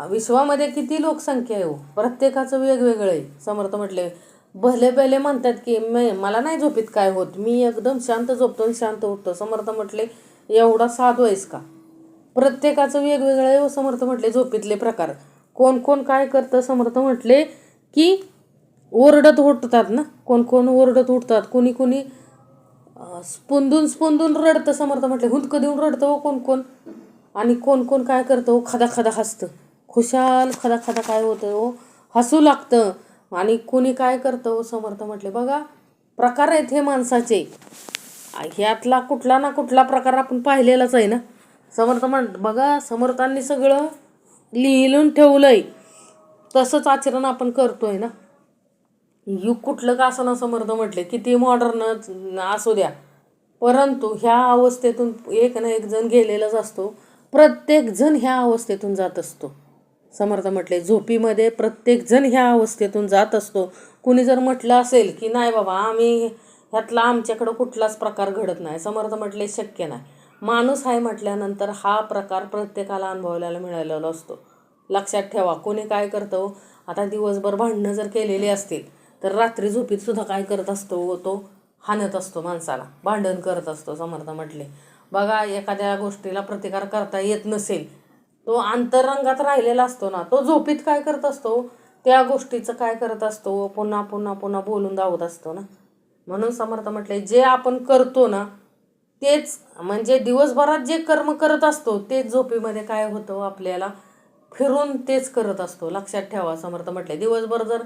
विश्वामध्ये किती लोकसंख्या आहे हो, प्रत्येकाचं वेगवेगळं आहे. समर्थ म्हटले भले भले म्हणतात की मला नाही झोपीत काय होत, मी एकदम शांत झोपतो आणि शांत उठतो. समर्थ म्हटले एवढा साधू आहेस का, प्रत्येकाचं वेगवेगळं आहे हो. समर्थ म्हटले झोपीतले प्रकार कोण कोण काय करतं. समर्थ म्हटले की ओरडत उठतात ना, कोण कोण ओरडत उठतात, कुणी कुणी स्पुंदून स्पुंदून रडतं. समर्थ म्हटले हुंदकं देऊन रडतं हो कोण कोण, आणि कोण कोण काय करतं हो, खदा खदा हसतं, खुशाल खदा खदा काय होतं हो, हसू लागतं. आणि कुणी काय करतं हो, समर्थ म्हटले बघा प्रकार आहेत हे माणसाचे. ह्यातला कुठला ना कुठला प्रकार आपण पाहिलेलाच आहे ना. समर्थ बघा समर्थांनी सगळं लिहून ठेवलंय, तसंच आचरण आपण करतोय ना. युग कुठलं का असं ना, समर्थ म्हटले किती मॉडर्न असू द्या, परंतु ह्या अवस्थेतून एक ना एक जण गेलेलाच असतो. प्रत्येक जण ह्या अवस्थेतून जात असतो. समर्थ म्हटले झोपीमध्ये प्रत्येक जण ह्या अवस्थेतून जात असतो. कुणी जर म्हटलं असेल की नाही बाबा आम्ही ह्यातला आमच्याकडं कुठलाच प्रकार घडत नाही, समर्थ म्हटले शक्य नाही. माणूस आहे म्हटल्यानंतर हा प्रकार प्रत्येकाला अनुभवायला मिळालेला असतो. लक्षात ठेवा. कोणी काय करतो, आता दिवसभर भांडणं जर केलेली असतील तर रात्री झोपीत सुद्धा काय करत असतो, तो हाणत असतो माणसाला, भांडण करत असतो. समर्थ म्हटले बघा एखाद्या गोष्टीला प्रतिकार करता येत नसेल, तो अंतरंगात राहिलेला असतो ना, तो झोपीत काय करत असतो, त्या गोष्टीचं काय करत असतो, पुन्हा पुन्हा पुन्हा बोलून दावत असतो ना. म्हणून समर्थ म्हटले जे आपण करतो ना तेच, म्हणजे दिवसभरात जे कर्म करत असतो तेच झोपीमध्ये काय होतं आपल्याला फिरून तेच करत असतो. लक्षात ठेवा. समर्थ म्हटले दिवसभर जर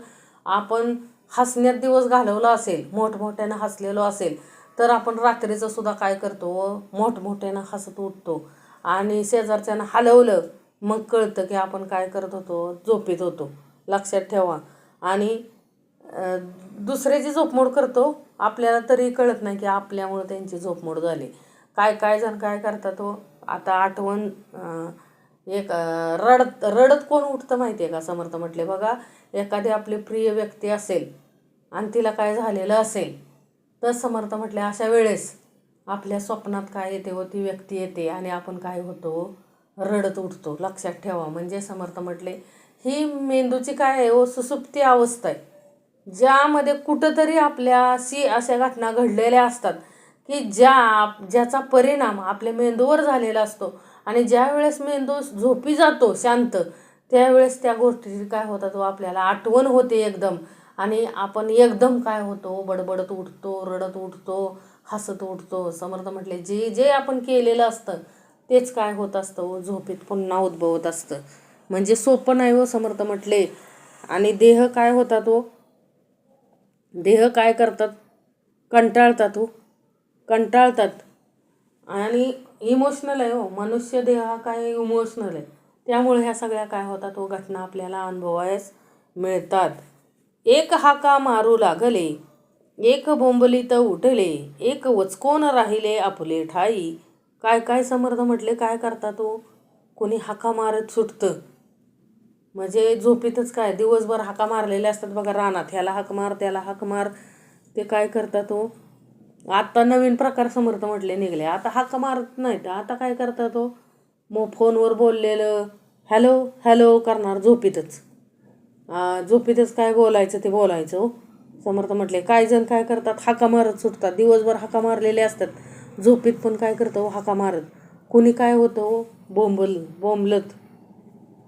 आपण हसण्यात दिवस घालवला असेल, मोठमोठ्यानं हसलेलो असेल, तर आपण रात्रीचं सुद्धा काय करतो, मोठमोठ्यानं हसत उठतो. आणि शेजारच्यानं हलवलं मग कळतं की आपण काय करत होतो, झोपीत होतो. लक्षात ठेवा. आणि दुसऱ्याची झोपमोड करतो आपल्याला तरी कळत नाही की आपल्यामुळं त्यांची झोपमोड झाली. काय काय जण काय करतात हो, आता आठवण एक रडत रडत कोण उठतं माहिती आहे का. समर्थ म्हटले बघा एखादी आपली प्रिय व्यक्ती असेल आणि तिला काय झालेलं असेल, तर समर्थ म्हटले अशा वेळेस आपल्या स्वप्नात काय येते हो, ती व्यक्ती येते आणि आपण काय होतो, रडत उठतो. लक्षात ठेवा. म्हणजे समर्थ म्हटले ही मेंदूची काय आहे हो, सुसुप्ती अवस्था आहे, ज्यामध्ये कुठंतरी आपल्याशी अशा घटना घडलेल्या असतात की ज्याचा परिणाम आपल्या मेंदूवर झालेला असतो. आणि ज्या वेळेस मेंदू झोपी जातो शांत, त्यावेळेस त्या गोष्टीची काय होतात आपल्याला आठवण होते एकदम, आणि आपण एकदम काय होतो, बडबडत उठतो, रडत उठतो, हसत उठतो. समर्थ म्हटले जे जे आपण केलेलं असतं तेच काय होत असतं झोपेत पुन्हा उद्भवत असतं. म्हणजे सोपं नाही हो समर्थ म्हटले. आणि देह काय होता तो, देह काय करतात, कंटाळतात कंटाळतात. आणि इमोशनल आहे हो, मनुष्य देह हा काय इमोशनल आहे. त्यामुळे ह्या सगळ्या काय होतात घटना आपल्याला अनुभवायस मिळतात. एक हाका मारू लागले, एक बोंबलीत उठले, एक वचकोन राहिले आपले ठाई. काय काय समर्थ म्हटले काय करतात कोणी हाका मारत सुटतं. म्हणजे झोपेतच काय दिवसभर हाका मारलेले असतात बघा रानात, ह्याला हाक मार त्याला हाक मार. ते काय करतात आता नवीन प्रकार समर्थ म्हटले निघले. आता हाक मारत नाहीत, आता काय करतात मग फोनवर बोललेलं हॅलो हॅलो करणार झोपेतच. झोपेतच काय बोलायचं ते बोलायचं समर्थ म्हटले. काही जण काय करतात हाका मारत सुटतात, दिवसभर हाका मारलेले असतात, झोपेत पण काय करतं हाका मारत. कुणी काय होतं बोंबलत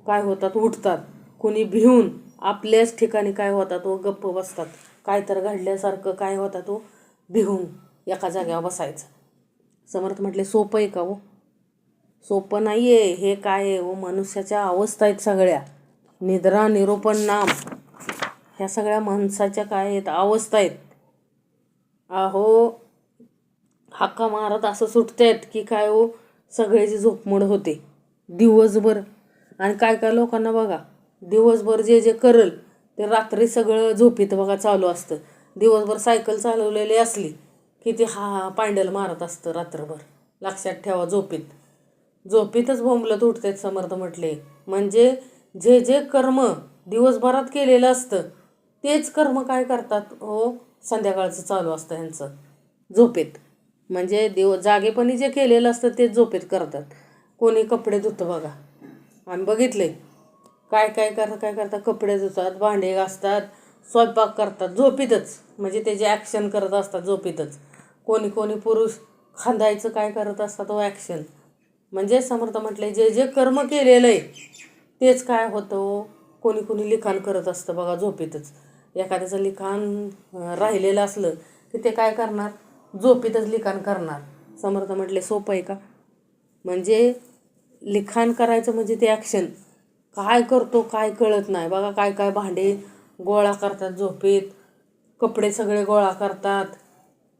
काय होतात उठतात. कुणी भिवून आपल्याच ठिकाणी काय होतात गप्प बसतात. काय तर घडल्यासारखं काय होतात भिवून एका जाग्यावर बसायचं. समर्थ म्हटले सोपं आहे का सोपं नाही आहे. हे काय आहे मनुष्याच्या अवस्था आहेत सगळ्या. निद्रा निरूपण नाम ह्या सगळ्या माणसाच्या काय आहेत अवस्था आहेत. अहो हाका मारत असं सुटतायत की काय सगळ्याची झोपमोड होते दिवसभर. आणि काय काय लोकांना बघा दिवसभर जे जे करल ते रात्री सगळं झोपीत बघा चालू असतं. दिवसभर सायकल चालवलेली असली की ते पायंडल मारत असतं रात्रभर. लक्षात ठेवा झोपीतच बोंबलत उठतात समर्थ म्हटले. म्हणजे जे जे कर्म दिवसभरात केलेलं असतं तेच कर्म काय करतात संध्याकाळचं चालू असतं ह्यांचं झोपेत. म्हणजे जागेपणी जे केलेलं असतं तेच झोपेत करतात. कोणी कपडे धुतं बघा आम्ही बघितले. काय करतात कपडे धुतात, भांडे घासतात, स्वयंपाक करतात झोपीतच. म्हणजे त्याचे ॲक्शन करत असतात झोपीतच. कोणी पुरुष खांदायचं काय करत असतात ॲक्शन. म्हणजे समर्थ म्हटले जे जे कर्म केलेलं आहे तेच काय होतं कोणी लिखाण करत असतं बघा झोपीतच. एखाद्याचं लिखाण राहिलेलं असलं की ते काय करणार झोपीतच लिखाण करणार. समर्थ म्हटले सोपं आहे का. म्हणजे लिखाण करायचं म्हणजे ते ॲक्शन काय करतो काय कळत नाही बघा. काय काय भांडे गोळा करतात झोपेत, कपडे सगळे गोळा करतात,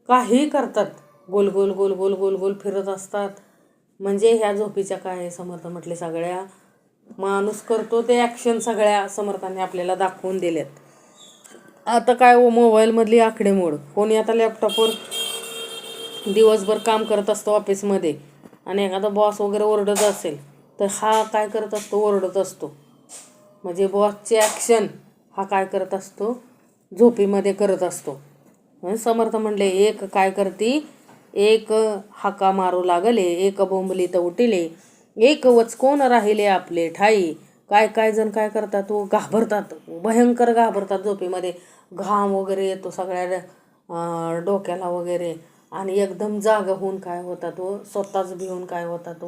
काही करतात, गोल गोल गोल गोल गोल गोल फिरत असतात. म्हणजे ह्या झोपीच्या काय समर्थ म्हटले सगळ्या माणूस करतो ते ॲक्शन सगळ्या समर्थांनी आपल्याला दाखवून दिल्यात. आता काय मोबाईलमधली आकडेमोड. कोणी आता लॅपटॉपवर दिवसभर काम करत असतो ऑफिसमध्ये आणि एखादा बॉस वगैरे ओरडत असेल तर हा काय करत असतो ओरडत असतो. म्हणजे बॉसचे ॲक्शन हा काय करत असतो झोपीमध्ये करत असतो. समर्थ म्हणले एक काय करती, एक हाका मारू लागले, एक बोंबलीत उठले, एक वचकोन राहिले आपले ठाई. काय जण काय करतात घाबरतात, भयंकर घाबरतात झोपीमध्ये. घाम वगैरे येतो सगळ्या डोक्याला वगैरे आणि एकदम जागा होऊन काय होतात स्वतःच भिवून काय होतात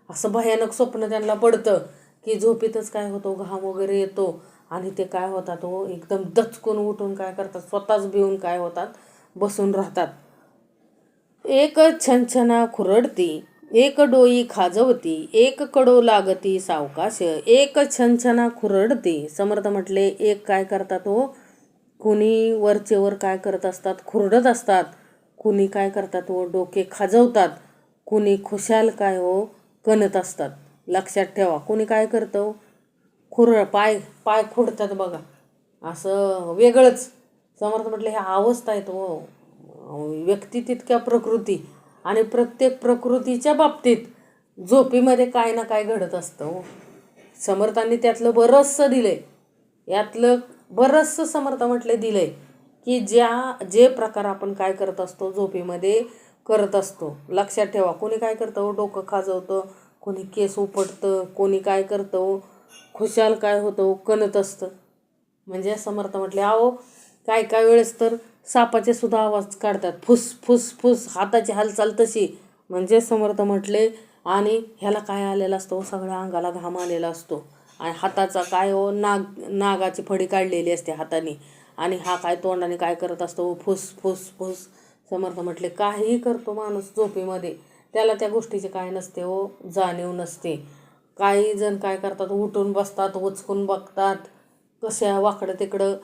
असं भयानक स्वप्न त्यांना पडतं की झोपीतच काय होतो घाम वगैरे येतो आणि ते काय होतात एकदम दचकून उठून काय करतात स्वतःच भिवून काय होतात बसून राहतात. एक छनछना खुरडती, एक डोई खाजवती, एक कडो लागती सावकाश, एक छनछना खुरडती. समर्थ म्हटले एक काय करतात कुणी वरचेवर काय करत असतात खुरडत असतात, कुणी काय करतात डोके खाजवतात, कुणी खुशाल काय कणत असतात. लक्षात ठेवा कुणी काय करतं पाय खुडतात बघा असं वेगळंच. समर्थ म्हटलं ह्या अवस्था आहेत व्यक्ती तितक्या प्रकृती आणि प्रत्येक प्रकृतीच्या बाबतीत झोपीमध्ये काय ना काय घडत असतं समर्थांनी त्यातलं बरंचसं दिलंय. यातलं बरंचसं समर्थ म्हटले दिलंय की जे प्रकार आपण काय करत असतो झोपीमध्ये करत असतो. लक्षात ठेवा कोणी काय करतं डोकं खाजवतं, कोणी केस उपटतं, कोणी काय करतं खुशाल काय होतं कणत असतं. म्हणजे समर्थ म्हटले काय वेळेस तर सापाचे सुद्धा आवाज काढतात फुस फुस फुस, हाताची हालचाल तशी. म्हणजे समर्थ म्हटले आणि ह्याला काय आलेला असतो सगळ्या अंगाला घाम आलेला असतो आणि हाताचा काय नागाची फडी काढलेली असते हाताने आणि हा काय तोंडाने काय करत असतो फुस फुस फुस समर्थ म्हटले काहीही करतो माणूस झोपेमध्ये, त्याला त्या गोष्टीची काय नसते हो, जाणीव नसते. काही जण काय करतात, उठून बसतात, उचकून बघतात, कशा वाकडं तिकडं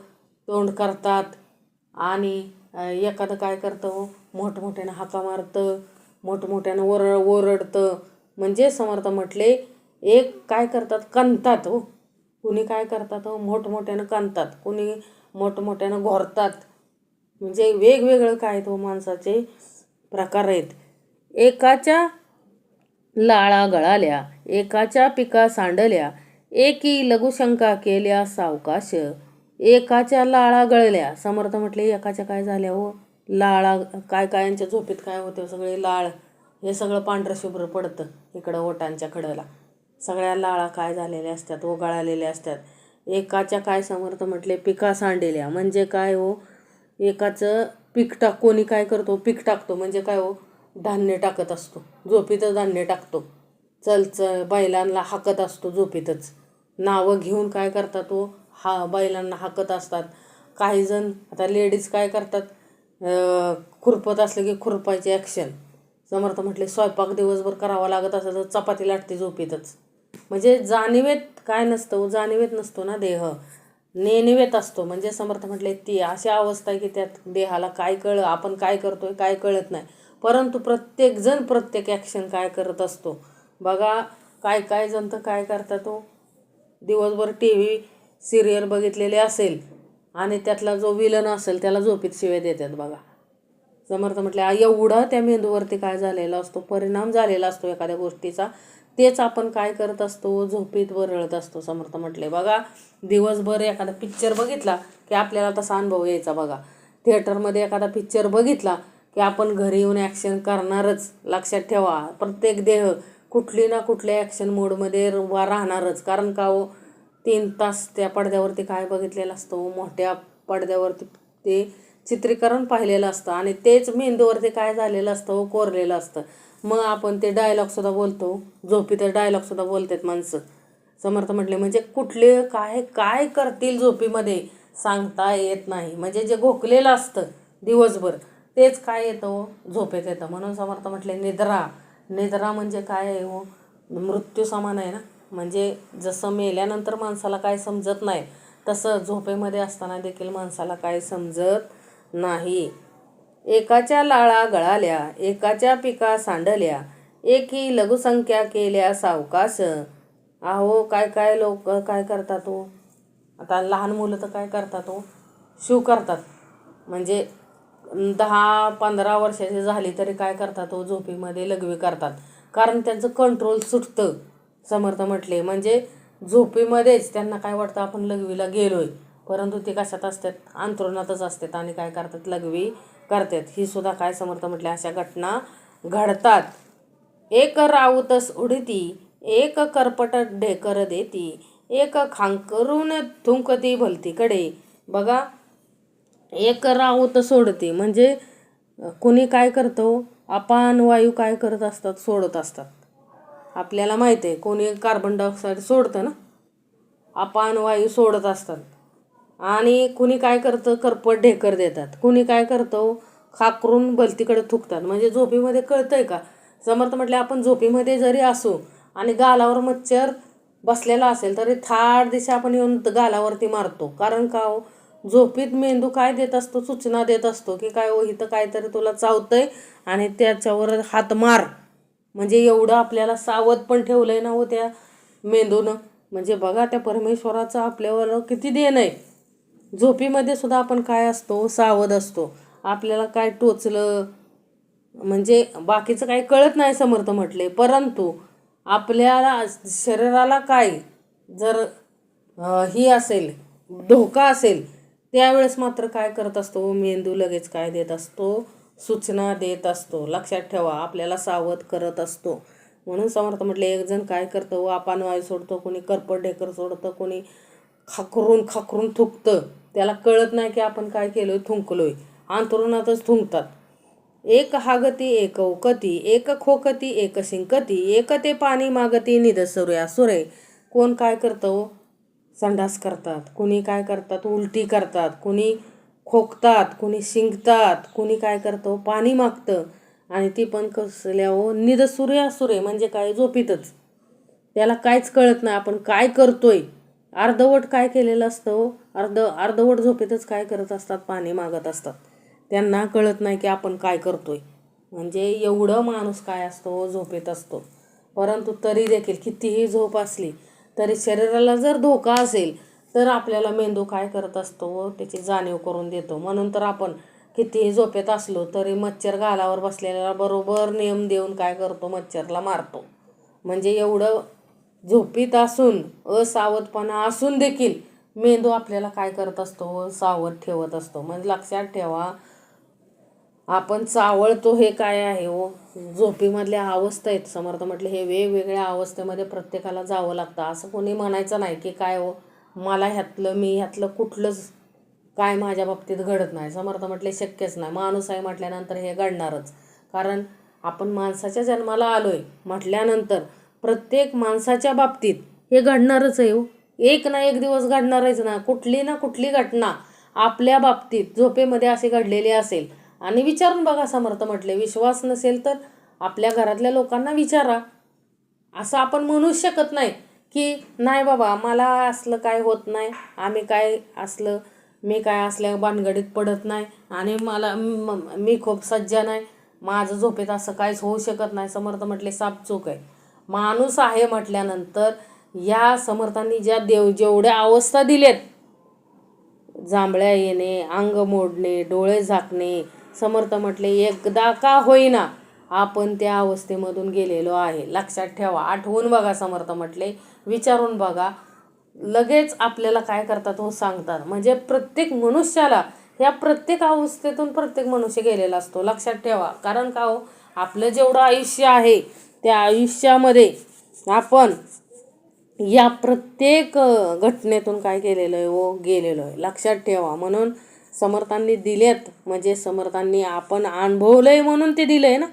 तोंड करतात आणि एखादं काय करतं हो, मोठमोठ्यानं हाका मारतं, मोठमोठ्यानं ओरडतं. म्हणजे समर्थ म्हटले एक काय करतात, कणतात हो. कुणी काय करतात हो, मोठमोठ्यानं कणतात, कुणी मोठमोठ्यानं घोरतात. म्हणजे वेगवेगळं काय तो माणसाचे प्रकार आहेत. एकाच्या लाळा गळाल्या, एकाच्या पिका सांडल्या, एकी लघुशंका केल्या सावकाश. एकाच्या लाळा गळल्या. समर्थ म्हटले एकाच्या काय झाल्या हो, लाळा. काय कायांच्या झोपेत काय होते, सगळे लाळ हे सगळं पांढरं शुभ्र पडतं इकडं ओटांच्या खडला. सगळ्या लाळा काय झालेल्या असतात, ओघळलेल्या असतात. एकाच्या काय समर्थ म्हटले पिका सांडल्या. म्हणजे काय हो, एकाचं पीक कोणी काय करतो, पीक टाकतो. म्हणजे काय हो, धान्य टाकत असतो, झोपीतच धान्य टाकतो. बैलांना हाकत असतो झोपीतच. नावं घेऊन काय करतात तो, बैलांना हाकत असतात. काही जण आता लेडीज काय करतात, खुरपत असलं की खुरपायची ॲक्शन. समर्थ म्हटले स्वयंपाक दिवसभर करावा लागत असं तर चपाती लाटते झोपीतच. म्हणजे जाणीवेत काय नसतं, जाणीवेत नसतो ना देह, नेणिवेत असतो. म्हणजे समर्थ म्हटले ती अशी अवस्था आहे की त्यात देहाला काय आपण काय करतोय काय कळत नाही. परंतु प्रत्येकजण प्रत्येक ॲक्शन काय करत असतो बघा. काय काय जण तर काय करतात तो, दिवसभर TV सिरियल बघितलेले असेल आणि त्यातला जो विलन असेल त्याला झोपीत शिव्या देतात बघा. समर्थ म्हटले एवढा त्या मेंदूवरती काय झालेला असतो, परिणाम झालेला असतो एखाद्या गोष्टीचा, तेच आपण काय करत असतो, झोपीत वरळत असतो. समर्थ म्हटले बघा, दिवसभर एखादा पिक्चर बघितला की आपल्याला तसा अनुभव यायचा बघा. थिएटरमध्ये एखादा पिक्चर बघितला की आपण घरी येऊन ॲक्शन करणारच. लक्षात ठेवा, प्रत्येक देह कुठली ना कुठल्या ॲक्शन मोडमध्ये राहणारच. कारण का हो, 3 तास त्या पडद्यावरती काय बघितलेलं असतं, मोठ्या पडद्यावरती ते चित्रीकरण पाहिलेलं असतं आणि तेच मेंदूवरती काय झालेलं असतं, कोरलेलं असतं. मग आपण ते डायलॉगसुद्धा बोलतो, झोपीत डायलॉगसुद्धा बोलतात माणसं. समर्थ म्हटले म्हणजे कुठले काय काय करतील झोपीमध्ये सांगता येत नाही. म्हणजे जे घोकलेलं असतं दिवसभर तेच काय येतं, झोपेत येतं. म्हणून समर्थ म्हटले निद्रा म्हणजे काय आहे हो, मृत्यू समान आहे ना. म्हणजे जसं मेल्यानंतर माणसाला काय समजत नाही, तसं झोपेमध्ये असताना देखील माणसाला काय समजत नाही. एकाच्या लाळा गळाल्या, एकाच्या पिका सांडल्या, एकी लघुसंख्या केल्या सावकाश. अहो काय काय लोक काय करतात हो, आता लहान मुलं तर काय करतात हो, शिव करतात. म्हणजे 10-15 वर्षाची झाली तरी काय करतात हो, झोपीमध्ये लघवी करतात. कारण त्यांचं कंट्रोल सुटतं. समर्थ म्हटले म्हणजे झोपीमध्येच त्यांना काय वाटतं आपण लघवीला गेलोय, परंतु ते कशात असतात, अंथरुणातच असतात आणि काय करतात, लघवी करतात. ही सुद्धा काय समर्थ म्हटले अशा घटना घडतात. एक राऊतस उडती, एक करपट ढेकर देती, एक खांकरून थुंकती भलतीकडे. बघा, एक राऊत सोडते म्हणजे कुणी काय करतो, अपान वायू काय करत असतात, सोडत असतात. आपल्याला माहिती आहे, कोणी कार्बन डायऑक्साईड सोडतं ना, अपान वायू सोडत असतात. आणि कुणी काय करतं, करपट ढेकर देतात. कुणी काय करतो, खाकरून भलतीकडे थुकतात. म्हणजे झोपीमध्ये कळतंय का. समर्थ म्हटले आपण झोपीमध्ये जरी असू आणि गालावर मच्छर बसलेला असेल तरी थाट दिशा आपण येऊन गालावरती मारतो. कारण का हो, झोपीत मेंदू काय देत असतो, सूचना देत असतो की काय हो, इथं काहीतरी तुला चावतंय आणि त्याच्यावर हात मार. म्हणजे एवढं आपल्याला सावध पण ठेवलंय ना हो त्या मेंदूनं. म्हणजे बघा त्या परमेश्वराचं आपल्यावर किती देण आहे. झोपीमध्ये सुद्धा आपण काय असतो, सावध असतो. आपल्याला काय टोचलं म्हणजे बाकीचं काही कळत नाही समर्थ म्हटले, परंतु आपल्याला शरीराला काय जर ही असेल, धोका असेल, त्यावेळेस मात्र काय करत असतो, मेंदू लगेच काय देत असतो, सूचना देत असतो. लक्षात ठेवा, आपल्याला सावध करत असतो. म्हणून समर्थ म्हटले एक जण काय करतो, अपान वायू सोडतो, कोणी करपट ढेकर सोडतं, कोणी खाकरून थुकतं. त्याला कळत नाही की आपण काय केलोय, थुंकलोय. अंथरुणातच थुंकतात. एक हागती एक उकती, एक खोकती एक शिंकती, एक ते पाणी मागती निधसुर्या सुरे. कोण काय करतं, संडास करतात, कुणी काय करतात, उलटी करतात, कुणी खोकतात, कुणी शिंकतात, कुणी काय करतो पाणी मागतं. आणि ती पण कसल्या हो निदसूर्य असुरे म्हणजे काय झोपीतच. त्याला काहीच कळत नाही आपण काय करतोय. अर्धवट काय केलेलं असतं हो, अर्धवट झोपेतच काय करत असतात, पाणी मागत असतात. त्यांना कळत नाही की आपण काय करतोय. म्हणजे एवढं माणूस काय असतो झोपेत असतो. परंतु तरी देखील कितीही झोप असली तरी शरीराला जर धोका असेल तर आपल्याला मेंदू काय करत असतो त्याची जाणीव करून देतो. म्हणून तर आपण कितीही झोपेत असलो तरी मच्छर गालावर बसलेल्याला बरोबर नियम देऊन काय करतो, मच्छरला मारतो. म्हणजे एवढं झोपीत असून असावधपणा असून देखील मेंदू आपल्याला काय करत असतो, सावध ठेवत असतो. म्हणजे लक्षात ठेवा, आपण चावळतो हे काय आहे हो, झोपीमधल्या अवस्था आहेत. समर्थ म्हटले हे वेगवेगळ्या अवस्थेमध्ये प्रत्येकाला जावं लागतं. असं कोणी म्हणायचं नाही की काय हो मला ह्यातलं कुठलंच काय माझ्या बाबतीत घडत नाही. समर्थ म्हटले शक्यच नाही. माणूस आहे म्हटल्यानंतर हे घडणारच. कारण आपण माणसाच्या जन्माला आलोय म्हटल्यानंतर प्रत्येक माणसाच्या बाबतीत हे घडणारच आहे हो. एक ना एक दिवस घडणारच ना. कुठली ना कुठली घटना आपल्या बाबतीत झोपेमध्ये अशी घडलेली असेल. आणि विचारून बघा. समर्थ म्हटले विश्वास नसेल तर आपल्या घरातल्या लोकांना विचारा. असं आपण म्हणू शकत नाही की नाही बाबा मला असलं काय होत नाही, मी काय असल्या भानगडीत पडत नाही आणि मी खूप सज्जन आहे, माझं झोपेत असं काहीच होऊ शकत नाही. समर्थ म्हटले सापचूक आहे. माणूस आहे म्हटल्यानंतर या समर्थांनी जेवढ्या अवस्था दिलेत, जांभळ्या येणे, अंग मोडणे, डोळे झाकणे, समर्थ म्हटले एकदा का होईना आपण त्या अवस्थेमधून गेलेलो आहे. लक्षात ठेवा, आठवून बघा. समर्थ म्हटले विचारून बघा. लगेच आपल्याला काय करतात हो सांगतात. म्हणजे प्रत्येक मनुष्याला ह्या प्रत्येक अवस्थेतून प्रत्येक मनुष्य गेलेला असतो. लक्षात ठेवा. कारण का हो आपलं जेवढं आयुष्य आहे त्या आयुष्यामध्ये आपण या प्रत्येक घटनेतून काय केलेलं आहे हो गेलेलो आहे. लक्षात ठेवा. म्हणून समर्थांनी दिलेत म्हणजे समर्थांनी आपण अनुभवलंय म्हणून ते दिलंय ना.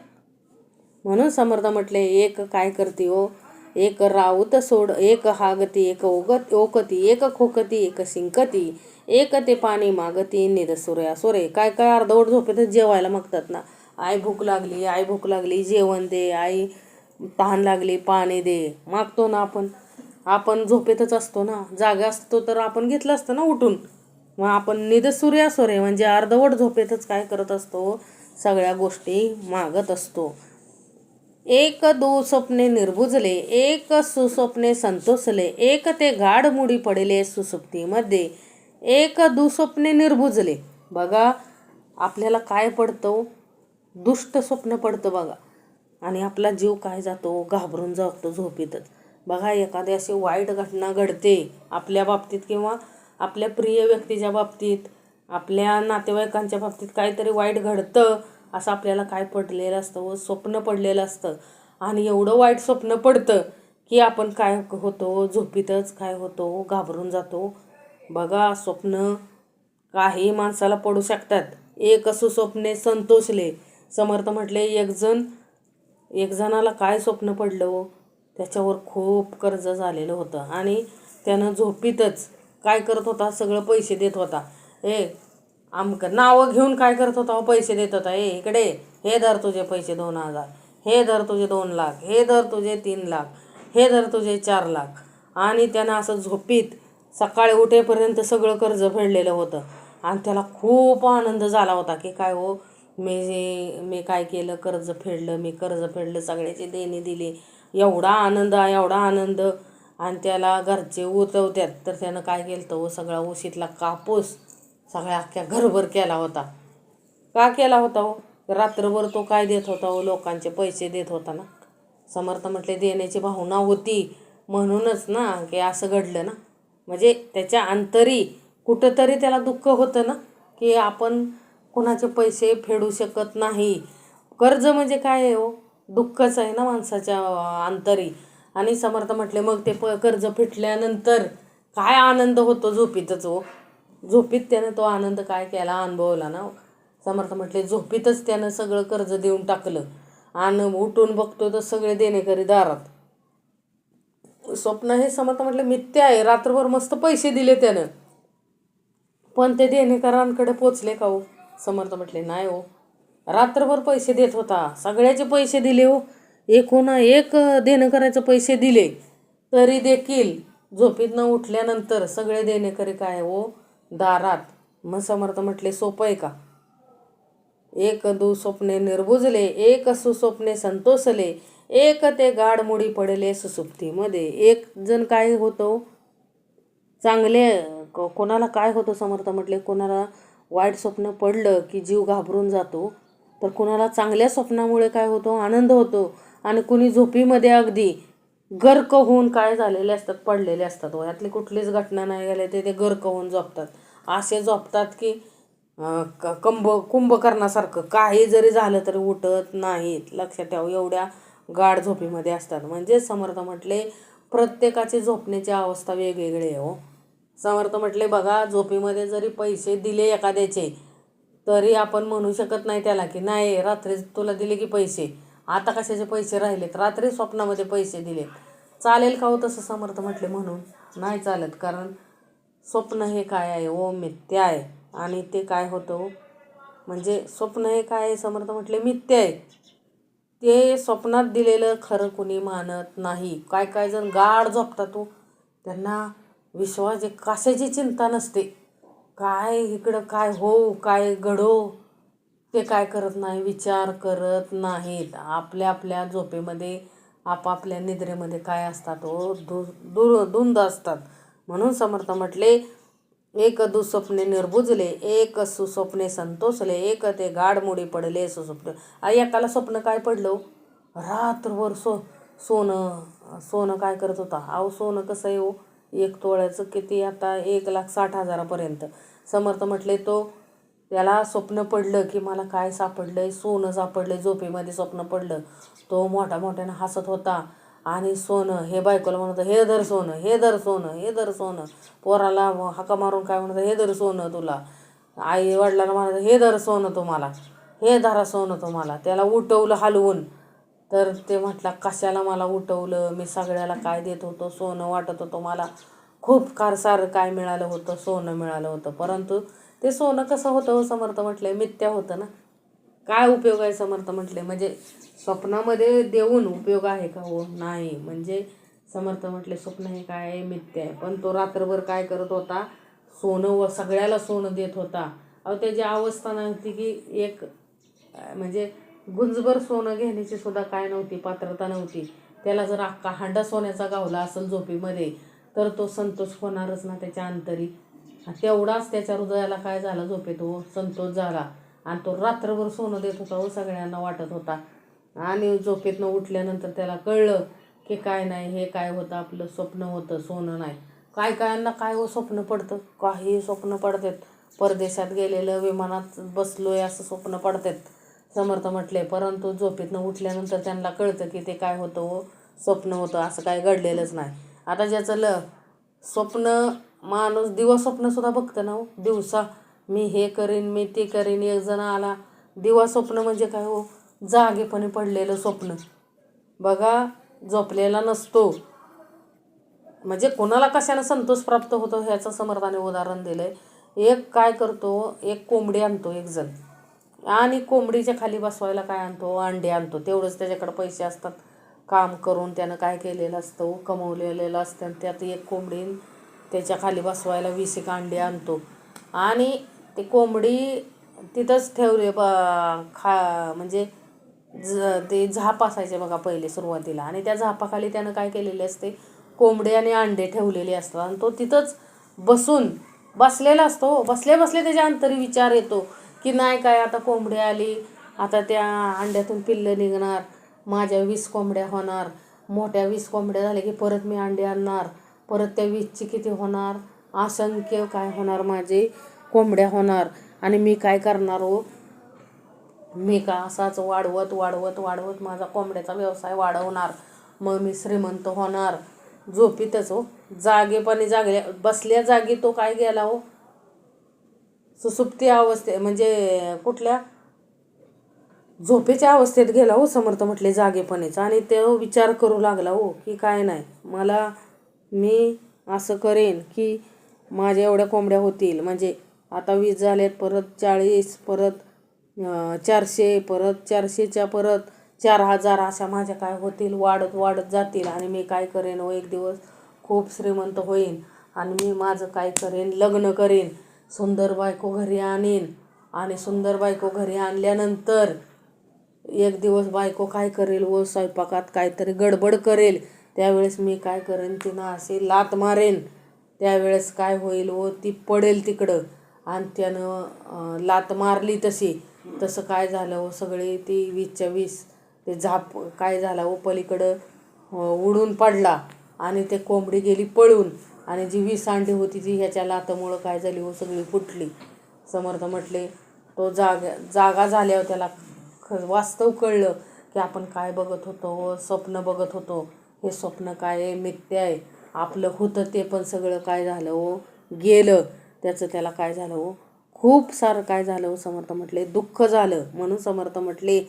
म्हणून समर्थ म्हटले एक काय करते हो, एक राऊत सोड, एक हागती, एक ओकती, एक खोकती, एक शिंकती, एक ते पाणी मागती, निदसूर्या सोरे. काय काय अर्धवट झोपेतच जेवायला मागतात ना. आई भूक लागली जेवण दे, आई तहान लागली पाणी दे, मागतो ना आपण झोपेतच असतो ना. जागा असतो तर आपण घेतलं असतं ना उठून. मग आपण निदसूर्या सोरे म्हणजे अर्धवट झोपेतच काय करत असतो, सगळ्या गोष्टी मागत असतो. एक दुःस्वप्ने निर्बुजले, एक सुस्वप्ने संतोषले, एक ते गाढ मुडी पडले सुसुप्तीमध्ये, एक दुःस्वप्ने निर्बुजले. बघा आपल्याला काय पडतं, दुष्ट स्वप्न पडतं बघा. आणि आपला जीव काय जातो, घाबरून जातो झोपेतच. बघा एखादी अशी वाईट घटना घडते आपल्या बाबतीत किंवा आपल्या प्रिय व्यक्तीच्या बाबतीत, आपल्या नातेवाईकांच्या बाबतीत काहीतरी वाईट घडतं असं आपल्याला काय पडलेलं असतं, स्वप्न पडलेलं असतं. आणि एवढं वाईट स्वप्न पडतं की आपण काय होतो, झोपेतच काय होतो, घाबरून जातो. बघा स्वप्न काही माणसाला पडू शकतात. एक सुस्वप्ने संतोषले. समर्थ म्हटले एक जणाला काय स्वप्न पडलं हो, त्याच्यावर खूप कर्ज झालेलं होतं आणि त्यानं झोपीतच काय करत होता, सगळं पैसे देत होता. नावं घेऊन काय करत होता, पैसे देत होता. इकडे हे धर तुझे पैसे 2,000, हे धर तुझे 2 लाख, हे धर तुझे 3 लाख, हे धर तुझे 4 लाख. आणि त्यानं असं झोपीत सकाळी उठेपर्यंत सगळं कर्ज फेडलेलं होतं. आणि त्याला खूप आनंद झाला होता की काय हो मी काय केलं, कर्ज फेडलं, सगळ्याची देणी दिली. एवढा आनंद. आणि त्याला घरचे उतवत्यात तर त्यानं काय केलं तो सगळा उशीतला कापूस सगळ्या अख्ख्या घरभर केला होता. का केला होता हो, रात्रभर तो काय देत होता हो, लोकांचे पैसे देत होता ना. समर्थ म्हटले देण्याची भावना होती म्हणूनच ना की असं घडलं ना. म्हणजे त्याच्या अंतरी कुठंतरी त्याला दुःख होतं ना की आपण कोणाचे पैसे फेडू शकत नाही. कर्ज म्हणजे काय आहे हो, दुःखच आहे ना माणसाच्या अंतरी. आणि समर्थ म्हटले मग ते कर्ज फिटल्यानंतर काय आनंद होतो झोपीतच हो. झोपीत त्यानं तो आनंद काय केला, अनुभवला ना. समर्थ म्हटले झोपीतच त्यानं सगळं कर्ज देऊन टाकलं आणि उठून बघतो तर सगळे देणेकरी दारात. स्वप्न हे समर्थ म्हटले मिथ्या आहे. रात्रभर मस्त पैसे दिले त्यानं पण ते देणेकरांकडे पोचले का हो? समर्थ म्हटले नाही हो. रात्रभर पैसे देत होता, सगळ्याचे पैसे दिले हो, एकूण एक देणेकराचे पैसे दिले, तरी देखील झोपेतनं उठल्यानंतर सगळे देणेकरी काय हो दारात. मग समर्थ म्हटले सोपं आहे का? एक दुःस्वप्ने निर्बुजले, एक सुस्वप्ने संतोषले, एक ते गाढमुडी पडले सुसुप्तीमध्ये. एक जण काय होतं चांगले कोणाला काय होतं समर्थ म्हटले, कोणाला वाईट स्वप्न पडलं की जीव घाबरून जातो, तर कोणाला चांगल्या स्वप्नामुळे काय होतो आनंद होतो, आणि कुणी झोपीमध्ये अगदी गर्क होऊन काय झालेले असतात, पडलेले असतात. यातली कुठलीच घटना नाही गेले ते गर्क होऊन झोपतात. असे झोपतात की कुंभकर्णासारखं, काही जरी झालं तरी उठत नाहीत. लक्षात ठेवा, एवढ्या गाढ झोपीमध्ये असतात. म्हणजे समर्थ म्हटले प्रत्येकाची झोपण्याची अवस्था वेगवेगळी आहे हो. समर्थ म्हटले बघा, झोपीमध्ये जरी पैसे दिले एखाद्याचे, तरी आपण म्हणू शकत नाही त्याला की नाही रात्री तुला दिले की पैसे, आता कशाचे पैसे राहिलेत, रात्री स्वप्नामध्ये पैसे दिले. चालेल का हो तसं? समर्थ म्हटले म्हणून नाही चालत. कारण स्वप्न हे काय आहे ओ मिथ्या आहे. आणि ते काय होतं म्हणजे स्वप्न हे काय आहे समर्थ म्हटले मिथ्या आहे. ते स्वप्नात दिलेलं खरं कुणी मानत नाही. काय काय जण गाढ झोपतात तो, त्यांना विश्वास कशाची चिंता नसते, काय इकडं काय हो काय घडो ते काय करत नाही, विचार करत नाहीत. आपल्या आपल्या झोपेमध्ये आपापल्या निद्रेमध्ये काय असतात हो धुंद असतात. म्हणून समर्थ म्हटले एक दुःस्वप्ने निर्बुजले, एक सुस्वप्ने संतोषले, एक ते गाढमुडी पडले सुस्वप्न. एकाला स्वप्न काय पडलं, रात्रभर सोनं काय करत होता. अहो सोनं कसं आहे हो, 1 तोळ्याचं किती आता 1,60,000पर्यंत. समर्थ म्हटले त्याला स्वप्न पडलं की मला काय सापडलंय, सोनं सापडलंय. झोपेमध्ये स्वप्न पडलं, तो मोठ्यानं हसत होता आणि सोनं हे बायकोला म्हणत हे धर सोनं, हे धर सोनं, हे धर सोनं. पोराला हाका मारून काय म्हणत हे धर सोनं तुला. आई वडिलांना म्हणत हे धर सोनं तुम्हाला, हे धरा सोनं तुम्हाला. त्याला उठवलं हलवून, तर ते म्हटला कशाला मला उठवलं, मी सगळ्याला काय देत होतो, सोनं वाटत होतं मला, खूप सारं काय मिळालं होतं, सोनं मिळालं होतं. परंतु ते सोनं कसं होतं समर्थ म्हटले मिथ्या होतं ना. काय उपयोग आहे समर्थ म्हटले, म्हणजे स्वप्नामध्ये देऊन उपयोग आहे का हो? नाही. म्हणजे समर्थ म्हटले स्वप्न हे काय आहे मिथ्या आहे. पण तो रात्रभर काय करत होता, सोनं व सगळ्याला सोनं देत होता. अहो त्याची अवस्था नव्हती की एक म्हणजे गुंजभर सोनं घेण्याची सुद्धा काय नव्हती, पात्रता नव्हती. त्याला जर अख्खा हांडा सोन्याचा गावला असेल झोपीमध्ये, तर तो संतोष होणारच ना त्याच्या अंतरी. तेवढाच त्याच्या हृदयाला काय झाला, झोपेत हो संतोष झाला. आणि तो रात्रभर सोनं देत होता हो, सगळ्यांना वाटत होता. आणि झोपेतनं उठल्यानंतर त्याला कळलं की काय नाही, हे काय होतं आपलं स्वप्न होतं, सोनं नाही. काय कायांना काय हो स्वप्न पडतं, काही स्वप्न पडतात. परदेशात गेलेलं, विमानात बसलोय असं स्वप्न पडतात समर्थ म्हटले. परंतु झोपेतनं उठल्यानंतर त्यांना कळतं की ते काय होतं हो स्वप्न होतं, असं काय घडलेलंच नाही. आता ज्याचं स्वप्न माणूस दिवस स्वप्नसुद्धा बघतं ना हो, दिवसा मी हे करीन, मी ते करीन. एक जण आला दिवा स्वप्न म्हणजे काय हो, जागेपणी पडलेलं स्वप्न बघा, झोपलेला नसतो. म्हणजे कोणाला कशानं संतोष प्राप्त होतो ह्याचं समर्थाने उदाहरण दिलं आहे. एक काय करतो, एक कोंबडी आणतो एक जण, आणि कोंबडीच्या खाली बसवायला काय आणतो, अंडे आणतो. तेवढंच त्याच्याकडे पैसे असतात, काम करून त्यानं काय केलेलं असतं कमवलेलं असतं. आणि त्यात एक कोंबडी त्याच्या खाली बसवायला 20 एक अंडे आणतो. आणि ते कोंबडी तिथंच ठेवले म्हणजे ते झाप असायचे बघा पहिले सुरुवातीला, आणि त्या झापाखाली त्यानं काय केलेले असते, कोंबडे आणि अंडे ठेवलेले असतात. आणि तो तिथंच बसलेला असतो. बसल्या त्याच्या अंतरी विचार येतो की नाही काय आता कोंबडी आली, आता त्या अंड्यातून पिल्लं निघणार, माझ्या 20 कोंबड्या होणार, मोठ्या 20 कोंबड्या झाल्या की परत मी अंडे आणणार, परत त्या 20ची किती होणार, असंख्य काय होणार माझे कोंबड्या होणार. आणि मी काय करणार हो, मी का असाच वाढवत माझा कोंबड्याचा व्यवसाय वाढवणार, मग मी श्रीमंत होणार. झोपीतच हो, जागेपणी बसल्या जागी तो काय गेला हो, सुसुप्ती अवस्थे म्हणजे कुठल्या झोपेच्या अवस्थेत गेला हो समर्थ म्हटले जागेपणीच. आणि तो विचार करू लागला हो की काय नाही, मी असं करेन की माझ्या एवढ्या कोंबड्या होतील, म्हणजे आता 20 झालेत, परत 40, परत 400, परत 400च्या परत 4000, अशा माझ्या काय होतील, वाढत वाढत जातील. आणि मी काय करेन, एक दिवस खूप श्रीमंत होईन आणि मी माझं काय करेन, लग्न करेन, सुंदर बायको घरी आणीन. आणि सुंदर बायको घरी आणल्यानंतर एक दिवस बायको काय करेल, स्वयंपाकात काहीतरी गडबड करेल. त्यावेळेस मी काय करेन, तिनं अशी लात मारेन. त्यावेळेस काय होईल, ती पडेल तिकडं. आणि त्यानं लात मारली तसं काय झालं, सगळे ती 20च्या 20 ते झाप काय झाला, पलीकडं उडून पडला. आणि ते कोंबडी गेली पळून. आणि जी 20 अंडी होती ती ह्याच्या लातामुळं काय झाली, सगळी फुटली. समर्थ म्हटले, तो जागा झाल्यावर त्याला वास्तव कळलं की आपण काय बघत होतो, स्वप्न बघत होतो. हे स्वप्न काय आहे, मिथ्या आहे. आपलं होतं ते पण सगळं काय झालं, गेलं. त्याचं त्याला काय झालं, खूप सारं काय झालं. समर्थ म्हटले, दुःख झालं. म्हणून समर्थ म्हटले,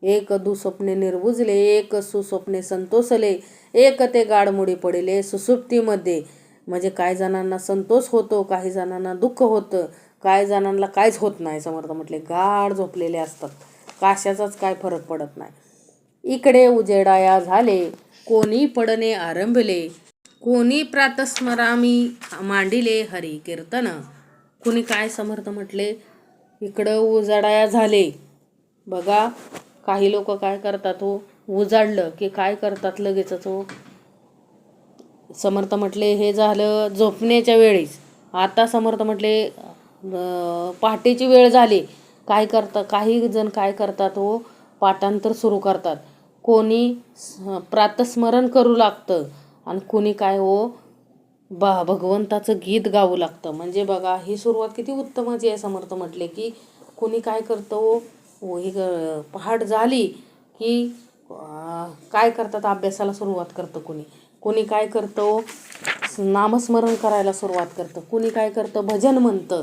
एक दुःस्वप्ने निर्बुजले, एक सुस्वप्ने संतोषले, एक ते गाडमुडी पडिले सुसुप्तीमध्ये. म्हणजे काही जणांना संतोष होतो, काही जणांना दुःख होतं, काही जणांना काहीच होत नाही. समर्थ म्हटले, गाढ झोपलेले असतात, काशाचाच काय फरक पडत नाही. इकडे उजेडाया झाले, कोणी पडणे आरंभले, कोणी प्रातस्मरामी मांडिले हरी कीर्तन. कुणी काय, समर्थ म्हटले, इकडं उजाडाया झाले. बघा, काही लोक काय करतात, उजाडलं की काय करतात लगेचच. समर्थ म्हटले, हे झालं झोपण्याच्या वेळेस. आता समर्थ म्हटले, पहाटेची वेळ झाली. काय करतात, काही जण काय करतात, पाठांतर सुरू करतात. कोणी प्रातस्मरण करू लागतं आणि कोणी काय भगवंताचं गीत गाऊ लागतं. म्हणजे बघा, ही सुरुवात किती उत्तमाची आहे. समर्थ म्हटले की कोणी काय करतं, ही पहाट झाली की काय करतात, अभ्यासाला सुरुवात करतं. कोणी काय करतं, नामस्मरण करायला सुरुवात करतं. कोणी काय करतं, भजन म्हणतं.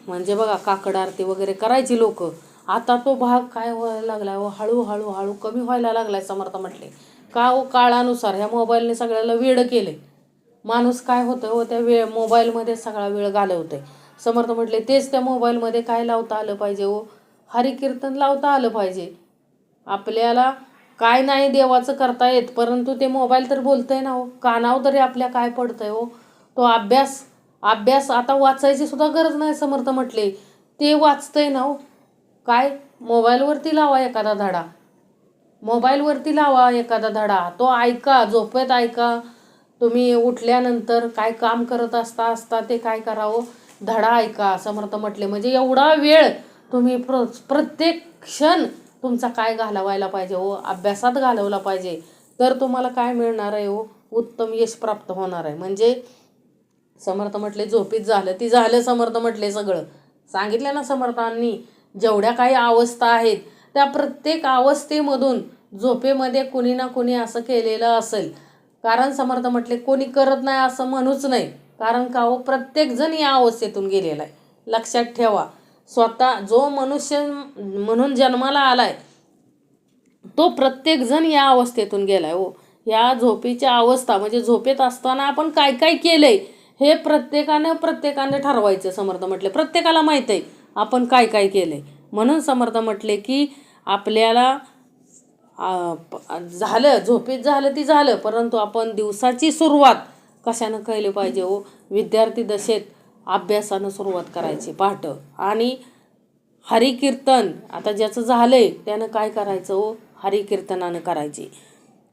म्हणजे बघा, काकड आरती वगैरे करायची लोक. आता तो भाग काय व्हायला लागलाय, हळूहळू हळू कमी व्हायला लागलाय. समर्थ म्हटले, का काळानुसार ह्या मोबाईलने सगळ्याला वेळ केले. माणूस काय होतं, त्या मोबाईलमध्ये सगळा वेळ घालवतोय. समर्थ म्हटले, तेच त्या मोबाईलमध्ये काय लावता आलं पाहिजे, हरिकीर्तन लावता आलं पाहिजे. आपल्याला काय नाही देवाचं करता येत, परंतु ते मोबाईल तर बोलतंय ना, कानावर तरी आपल्या काय पडतंय, तो अभ्यास आता वाचायची सुद्धा गरज नाही. समर्थ म्हटले, ते वाचतंय ना, काय मोबाईलवरती लावा एखादा धडा, मोबाईलवरती लावा एखादा धडा, तो ऐका, झोपेत ऐका. तुम्ही उठल्यानंतर काय काम करत असता ते काय करावं, धडा ऐका. समर्थ म्हटले, म्हणजे एवढा वेळ तुम्ही प्रत्येक क्षण तुमचा काय घालवायला पाहिजे, अभ्यासात घालवला पाहिजे. तर तुम्हाला काय मिळणार आहे, उत्तम यश प्राप्त होणार आहे. म्हणजे समर्थ म्हटले, झोपीत झालं ती झालं. समर्थ म्हटले, सगळं सांगितलं ना समर्थांनी. जेवढ्या काही अवस्था आहेत त्या प्रत्येक अवस्थेमधून झोपेमध्ये कुणी ना कुणी असं केलेलं असेल. कारण समर्थ म्हटले, कोणी करत नाही असं म्हणूच नाही. कारण का, प्रत्येक जण या अवस्थेतून गेलेला आहे. लक्षात ठेवा, स्वतः जो मनुष्य म्हणून जन्माला आलाय तो प्रत्येक जण या अवस्थेतून गेलाय. या झोपेच्या अवस्था म्हणजे झोपेत असताना आपण काय काय केलंय हे प्रत्येकाने ठरवायचं. समर्थ म्हटले, प्रत्येकाला माहित आहे आपण काय काय केलंय. म्हणून समर्थ म्हटले की आपल्याला झालं, झोपेत झालं ती झालं, परंतु आपण दिवसाची सुरुवात कशानं केली पाहिजे, विद्यार्थी दशेत अभ्यासानं सुरुवात करायची पहाटे. आणि हरिकीर्तन आता ज्याचं झालंय त्यानं काय करायचं, हरिकीर्तनानं करायची.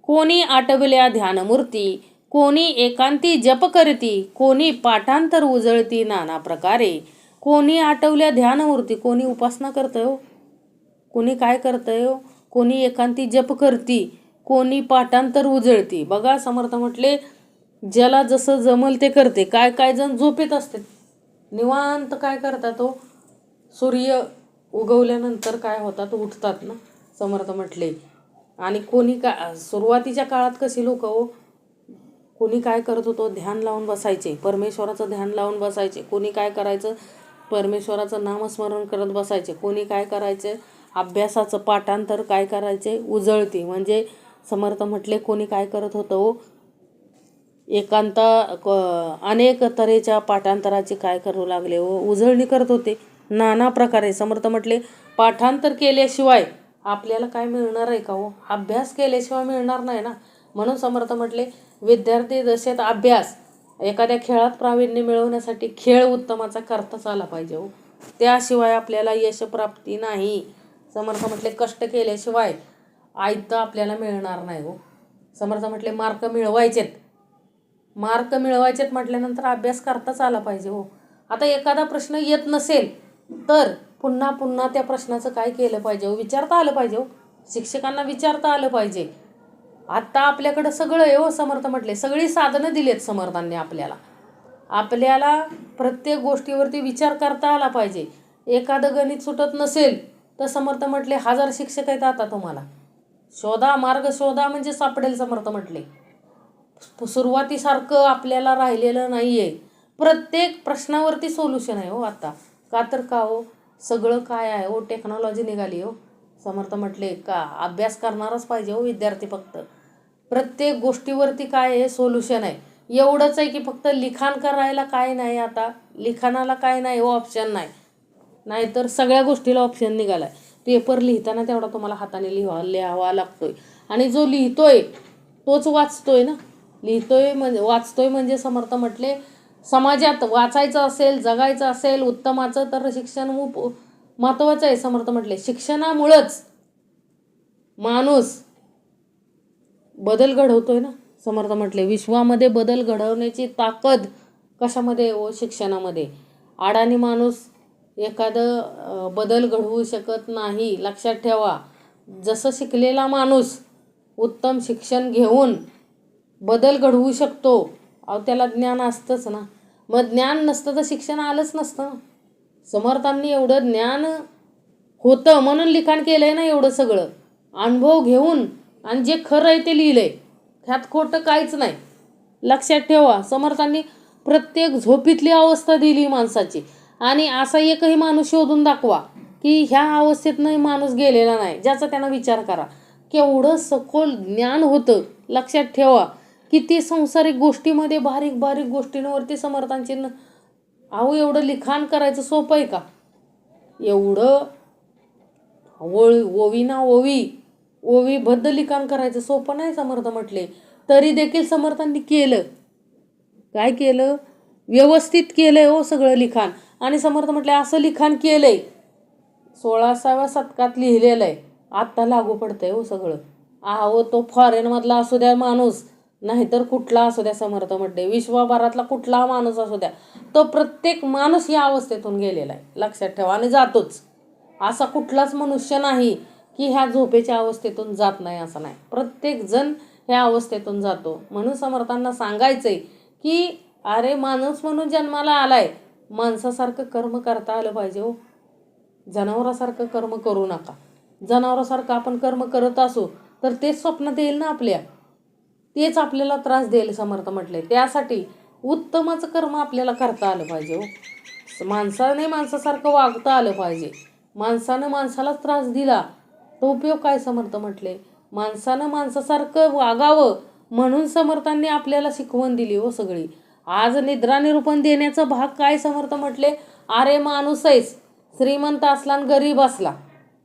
कोणी आटवल्या ध्यानमूर्ती, कोणी एकांती जप करती, कोणी पाठांतर उजळती नाना प्रकारे. कोणी आटवल्या ध्यानमूर्ती, कोणी उपासना करतंय, कोणी काय करतंय, कोणी एकांती जप करती, कोणी पाठांतर उजळती. बघा, समर्थ म्हटले, ज्याला जसं जमल ते करते. काय जण झोपेत असते, निवांत काय करतात, सूर्य उगवल्यानंतर काय होतात, उठतात ना. समर्थ म्हटले, आणि कोणी सुरुवातीच्या काळात कशी लोक, कोणी काय करत होतो, ध्यान लावून बसायचे, परमेश्वराचं ध्यान लावून बसायचे. कोणी काय करायचं, परमेश्वराचं नामस्मरण करत बसायचे. कोणी काय करायचं, अभ्यासाचं पाठांतर काय करायचे, उजळती. म्हणजे समर्थ म्हटले, कोणी काय करत होतं, अनेक तऱ्हेच्या पाठांतराची काय करू लागले व उजळणी करत होते नाना प्रकारे. समर्थ म्हटले पाठांतर केल्याशिवाय आपल्याला काय मिळणार आहे का हो? अभ्यास केल्याशिवाय मिळणार नाही ना. म्हणून समर्थ म्हटले विद्यार्थी दशेत अभ्यास. एखाद्या खेळात प्रावीण्य मिळवण्यासाठी खेळ उत्तमाचा करताच आला पाहिजे हो, त्याशिवाय आपल्याला यशप्राप्ती नाही. समर्थ म्हटले कष्ट केल्याशिवाय आयतं आपल्याला मिळणार नाही हो. समर्थ म्हटले मार्क मिळवायचेत म्हटल्यानंतर अभ्यास करताच आला पाहिजे हो. आता एखादा प्रश्न येत नसेल तर पुन्हा पुन्हा त्या प्रश्नाचं काय केलं पाहिजे हो? विचारता आलं पाहिजे हो. शिक्षकांना विचारता आलं पाहिजे. आत्ता आपल्याकडं सगळं आहे हो. समर्थ म्हटले सगळी साधनं दिलेत समर्थांनी आपल्याला प्रत्येक गोष्टीवरती विचार करता आला पाहिजे. एखादं गणित सुटत नसेल तर समर्थ म्हटले 1000 शिक्षक आहेत आता तुम्हाला. शोधा, मार्ग शोधा म्हणजे सापडेल. समर्थ म्हटले सुरुवातीसारखं आपल्याला राहिलेलं नाही आहे. प्रत्येक प्रश्नावरती सोल्युशन आहे हो आता. का हो? सगळं काय आहे हो, टेक्नॉलॉजी निघाली हो. समर्थ म्हटले का अभ्यास करणारच पाहिजे हो विद्यार्थी. फक्त प्रत्येक गोष्टीवरती काय आहे सोल्युशन आहे. एवढंच आहे की फक्त लिखाण करायला काय नाही, आता लिखाणाला काय नाही हो, ऑप्शन नाही. नाहीतर सगळ्या गोष्टीला ऑप्शन निघाला आहे. पेपर लिहिताना तेवढा तुम्हाला हाताने लिहावा लागतोय. आणि जो लिहितोय तोच वाचतोय ना. वाचतोय म्हणजे समर्थ म्हटले समाजात वाचायचं असेल, जगायचं असेल उत्तमाचं, तर शिक्षण महत्त्वाचं आहे. समर्थ म्हटले शिक्षणामुळंच माणूस बदल घडवतोय ना. समर्थ म्हटले विश्वामध्ये बदल घडवण्याची ताकद कशामध्ये हो? शिक्षणामध्ये. अडाणी माणूस एखादं बदल घडवू शकत नाही, लक्षात ठेवा. जसं शिकलेला माणूस उत्तम शिक्षण घेऊन बदल घडवू शकतो, त्याला ज्ञान असतंच ना. मग ज्ञान नसतं तर शिक्षण आलंच नसतं ना. समर्थांनी एवढं ज्ञान होतं म्हणून लिखाण केलंय ना एवढं सगळं. अनुभव घेऊन आणि जे खरं आहे ते लिहिलंय, ह्यात खोटं काहीच नाही. लक्षात ठेवा. समर्थांनी प्रत्येक झोपीतली अवस्था दिली माणसाची. आणि असा एकही माणूस शोधून दाखवा की ह्या अवस्थेतनं माणूस गेलेला नाही, ज्याचा त्यांना विचार करा. केवढं सखोल ज्ञान होतं. लक्षात ठेवा. किती सांसारिक गोष्टीमध्ये बारीक बारीक गोष्टींवरती समर्थांची एवढं लिखाण करायचं सोपं आहे का? एवढं ओवीबद्ध लिखाण करायचं सोपं नाही. समर्थ म्हटले तरी देखील समर्थांनी केलं. काय केलं? व्यवस्थित केलंय हो सगळं लिखाण. आणि समर्थ म्हटले असं लिखाण केलंय 16व्या शतकात लिहिलेलं आहे, आत्ता लागू पडतंय हो सगळं. तो फॉरेनमधला असू द्या माणूस, नाहीतर कुठला असू द्या. समर्थ म्हटले विश्वभरातला कुठला माणूस असू द्या, तो प्रत्येक माणूस या अवस्थेतून गेलेला आहे. लक्षात ठेवा. आणि जातोच. असा कुठलाच मनुष्य नाही की ह्या झोपेच्या अवस्थेतून जात नाही, असं नाही. प्रत्येक जण ह्या अवस्थेतून जातो. म्हणून समर्थांना सांगायचंय की अरे माणूस म्हणून जन्माला आलाय, माणसासारखं कर्म करता आलं पाहिजे हो. जनावरासारखं कर्म करू नका. जनावरासारखं आपण कर्म करत असू तर तेच स्वप्नात येईल ना आपल्या, तेच आपल्याला त्रास देईल. समर्थ म्हटले त्यासाठी उत्तमाचं कर्म आपल्याला करता आलं पाहिजे हो. माणसाने माणसासारखं वागता आलं पाहिजे. माणसानं माणसाला त्रास दिला तो उपयोग काय? समर्थ म्हटले माणसानं माणसासारखं वागावं म्हणून समर्थांनी आपल्याला शिकवण दिली हो सगळी. आज निद्रा निरूपण देण्याचा भाग काय? समर्थ म्हटले अरे माणूस आहेस, श्रीमंत असला आणि गरीब असला.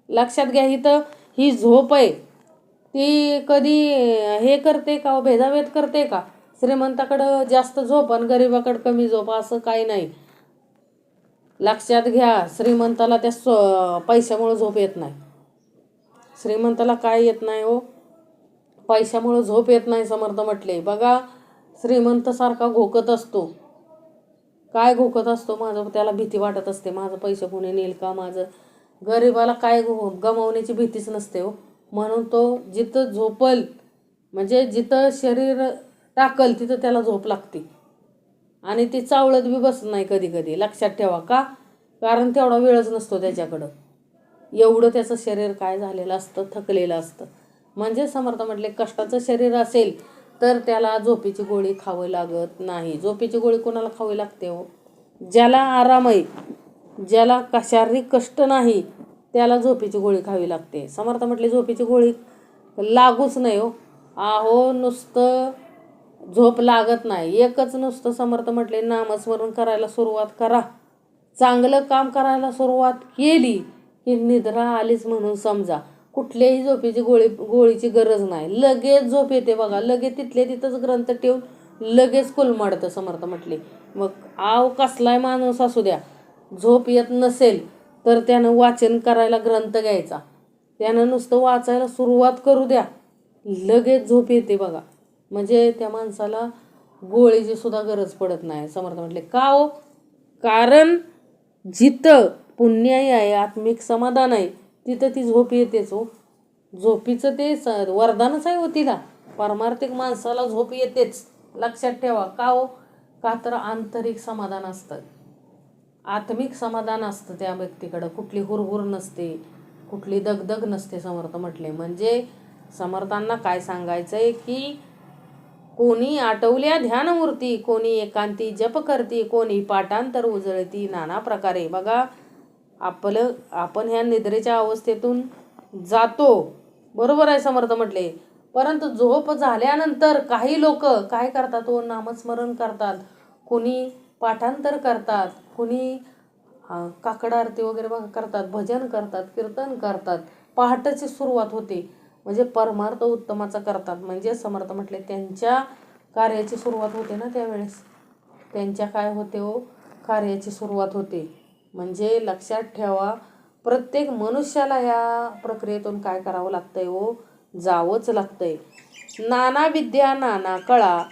लक्षात घ्या. इथं ही झोप आहे ती कधी हे करते का? भेदाभेद करते का? श्रीमंताकडं जास्त झोप आणि गरीबाकडं कमी झोप असं काही नाही. लक्षात घ्या. श्रीमंताला त्या पैशामुळे झोप येत नाही. श्रीमंताला काय येत नाही हो? पैशामुळे झोप येत नाही. समर्थ म्हटले बघा श्रीमंत सारखा घोकत असतो. काय घोकत असतो? माझं त्याला भीती वाटत असते, माझं पैसे कोणी नेईल का माझं. गरीबाला काय गमावण्याची भीतीच नसते हो. म्हणून तो जिथं झोपल म्हणजे जिथं शरीर टाकल तिथं त्याला झोप लागते. आणि ती चावळत बी बसत नाही कधी कधी. लक्षात ठेवा. का? कारण तेवढा वेळच नसतो त्याच्याकडं. एवढं त्याचं शरीर काय झालेलं असतं, थकलेलं असतं. म्हणजे समर्थ म्हटले कष्टाचं शरीर असेल तर त्याला झोपेची गोळी खावं लागत नाही. झोपेची गोळी कोणाला खावी लागते हो? ज्याला आराम आहे, ज्याला शारीरिक कष्ट नाही त्याला झोपेची गोळी खावी लागते. समर्थ म्हटले झोपेची गोळी लागूच नाही हो. नुसतं झोप लागत नाही. एकच नुसतं समर्थ म्हटले नामस्मरण करायला सुरुवात करा. चांगलं काम करायला सुरुवात केली की निद्रा आलीच म्हणून समजा. कुठल्याही झोपेची गोळीची गरज नाही. लगेच झोप येते बघा. लगेच तिथल्या तिथंच ग्रंथ ठेवून लगेच कुलमाडतं समर्थ म्हटले. मग कसलाय माणूस असू द्या, झोप येत नसेल तर त्यानं वाचन करायला ग्रंथ घ्यायचा. त्यानं नुसतं वाचायला सुरुवात करू द्या, लगेच झोप येते बघा. म्हणजे त्या माणसाला गोळीची सुद्धा गरज पडत नाही. समर्थ म्हटले का हो? कारण जिथं पुण्य आहे, आत्मिक समाधान आहे, तिथं ती झोप येतेच हो. झोपीचं ते वरदानच आहे हो तिला. पारमार्थिक माणसाला झोप येतेच. लक्षात ठेवा. का हो? का तर आंतरिक समाधान असतं, आत्मिक समाधान असतं त्या व्यक्तीकडं. कुठली हुरहुर नसते, कुठली दगदग नसते. समर्थ म्हटले म्हणजे समर्थांना काय सांगायचं आहे की कोणी आटवल्या ध्यानमूर्ती, कोणी एकांती जप करती, कोणी पाठांतर उजळती नाना प्रकारे. बघा, आपण ह्या निद्रेच्या अवस्थेतून जातो, बरोबर आहे समर्थ म्हटले. परंतु झोप झाल्यानंतर काही लोक काय करतात हो? नामस्मरण करतात, कोणी पाठांतर करतात, कोणी काकड आरती वगैरे करतात, भजन करतात, कीर्तन करतात. पहाटेची सुरुवात होते म्हणजे परमार्थ उत्तमाचा करतात. म्हणजे समर्थ म्हटले त्यांच्या कार्याची सुरुवात होते ना त्यावेळेस. त्यांच्या काय होते हो? कार्याची सुरुवात होते. म्हणजे लक्षात ठेवा, प्रत्येक मनुष्याला या प्रक्रियेतून काय करावं लागतंय हो? जावंच लागतंय. नाना विद्या नाना कळा,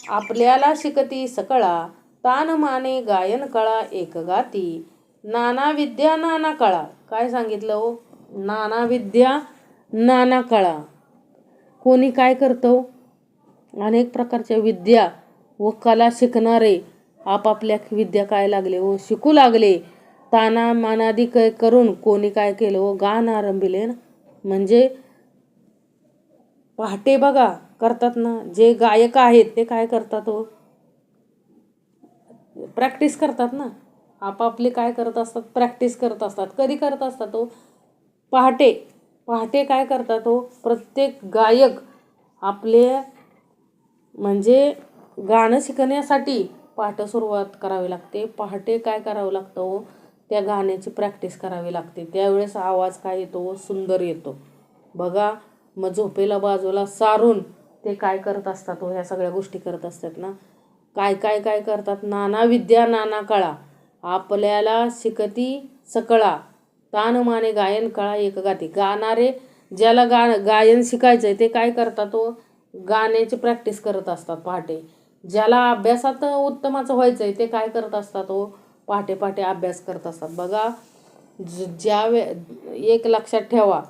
आपल्याला शिकती सकळा, तान माने गायन कळा एक गाती. नाना विद्या नाना कळा. काय सांगितलं हो? नाना विद्या नाना कळा. कोणी काय करतो? अनेक प्रकारच्या विद्या व कला शिकणारे आपापल्या विद्या काय लागले हो? शिकू लागले. ताना मानादी करून कोणी काय केलं हो? गाणं आरंभिले ना. म्हणजे पहाटे बघा करतात ना, जे गायक आहेत ते काय करतात हो? प्रॅक्टिस करतात ना. आपापले काय करत असतात? प्रॅक्टिस करत असतात. कधी करत असतात हो? पहाटे. पहाटे काय करतात हो? प्रत्येक गायक आपले म्हणजे गाणं शिकण्यासाठी पहाटे सुरुवात करावी लागते. पहाटे काय करावं लागतं हो? त्या गाण्याची प्रॅक्टिस करावी लागते. त्यावेळेस आवाज काय येतो? सुंदर येतो बघा. मग झोपेला बाजूला सारून ते काय करत असतात हो? ह्या सगळ्या गोष्टी करत असतात ना. काय काय काय करतात? नाना विद्या नाना कळा, आपल्याला शिकती सकळा, तान माने गायन कळा एक गाती. गाणारे ज्याला गायन शिकायचं आहे ते काय करतात हो? गाण्याची प्रॅक्टिस करत असतात पहाटे. ज्याला अभ्यासात उत्तमाचं व्हायचं आहे ते काय करत असतात हो? पहाटे पहाटे अभ्यास करत असतात बघा. एक लक्षात ठेवा,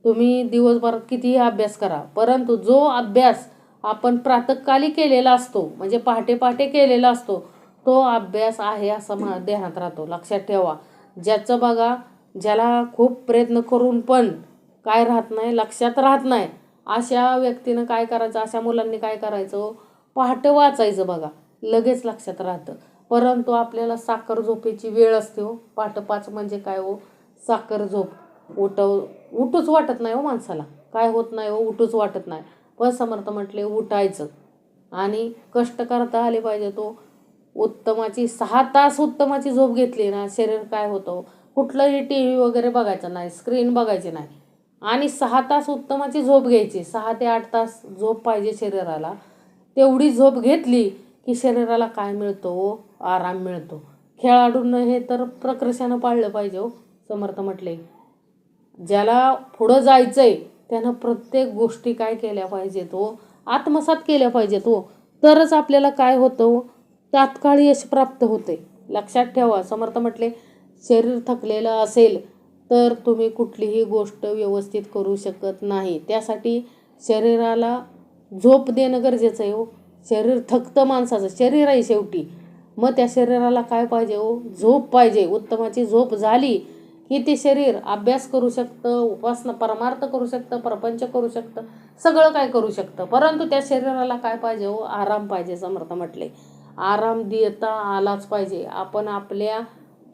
तुम्ही दिवसभरात कितीही अभ्यास करा, परंतु जो अभ्यास आपण प्रातःकाली केलेला असतो म्हणजे पहाटे पहाटे केलेला असतो तो अभ्यास आहे असं ध्यानात राहतो. लक्षात ठेवा. ज्याचं बघा, ज्याला खूप प्रयत्न करून पण काय राहत नाही, लक्षात राहत नाही, अशा व्यक्तीनं काय करायचं? अशा मुलांनी काय करायचं? पहाटे वाचायचं बघा, लगेच लक्षात राहतं. परंतु आपल्याला साखर झोपेची वेळ असते हो. पहाटे 5 म्हणजे काय हो? साखर झोप. उठूच वाटत नाही हो माणसाला. काय होत नाही हो? उठूच वाटत नाही. पण समर्थ म्हटले उठायचं आणि कष्ट करता आले पाहिजे. तो उत्तमाची 6 तास उत्तमाची झोप घेतली ना, शरीर काय होतं? कुठलंही TV वगैरे बघायचं नाही, स्क्रीन बघायची नाही आणि 6 तास उत्तमाची झोप घ्यायची. 6 ते 8 तास झोप पाहिजे शरीराला. तेवढी झोप घेतली की शरीराला काय मिळतो हो? आराम मिळतो. खेळाडूंना हे तर प्रकर्षानं पाळलं पाहिजे हो. समर्थ म्हटले ज्याला पुढं जायचंय त्यानं प्रत्येक गोष्टी काय केल्या पाहिजेत हो? आत्मसात केल्या पाहिजेत हो. तरच आपल्याला काय होतं हो? तात्काळ यश प्राप्त होते. लक्षात ठेवा. समर्थ म्हटले शरीर थकलेलं असेल तर तुम्ही कुठलीही गोष्ट व्यवस्थित करू शकत नाही. त्यासाठी शरीराला झोप देणं गरजेचं आहे हो. शरीर थकतं, माणसाचं शरीर आहे शेवटी. मग त्या शरीराला काय पाहिजे हो? झोप पाहिजे. उत्तमाची झोप झाली की ते शरीर अभ्यास करू शकतं, उपासना परमार्थ करू शकतं, प्रपंच करू शकतं, सगळं काय करू शकतं. परंतु त्या शरीराला काय पाहिजे हो? आराम पाहिजे. समर्थ म्हटले आराम देता आलाच पाहिजे. आपण आपल्या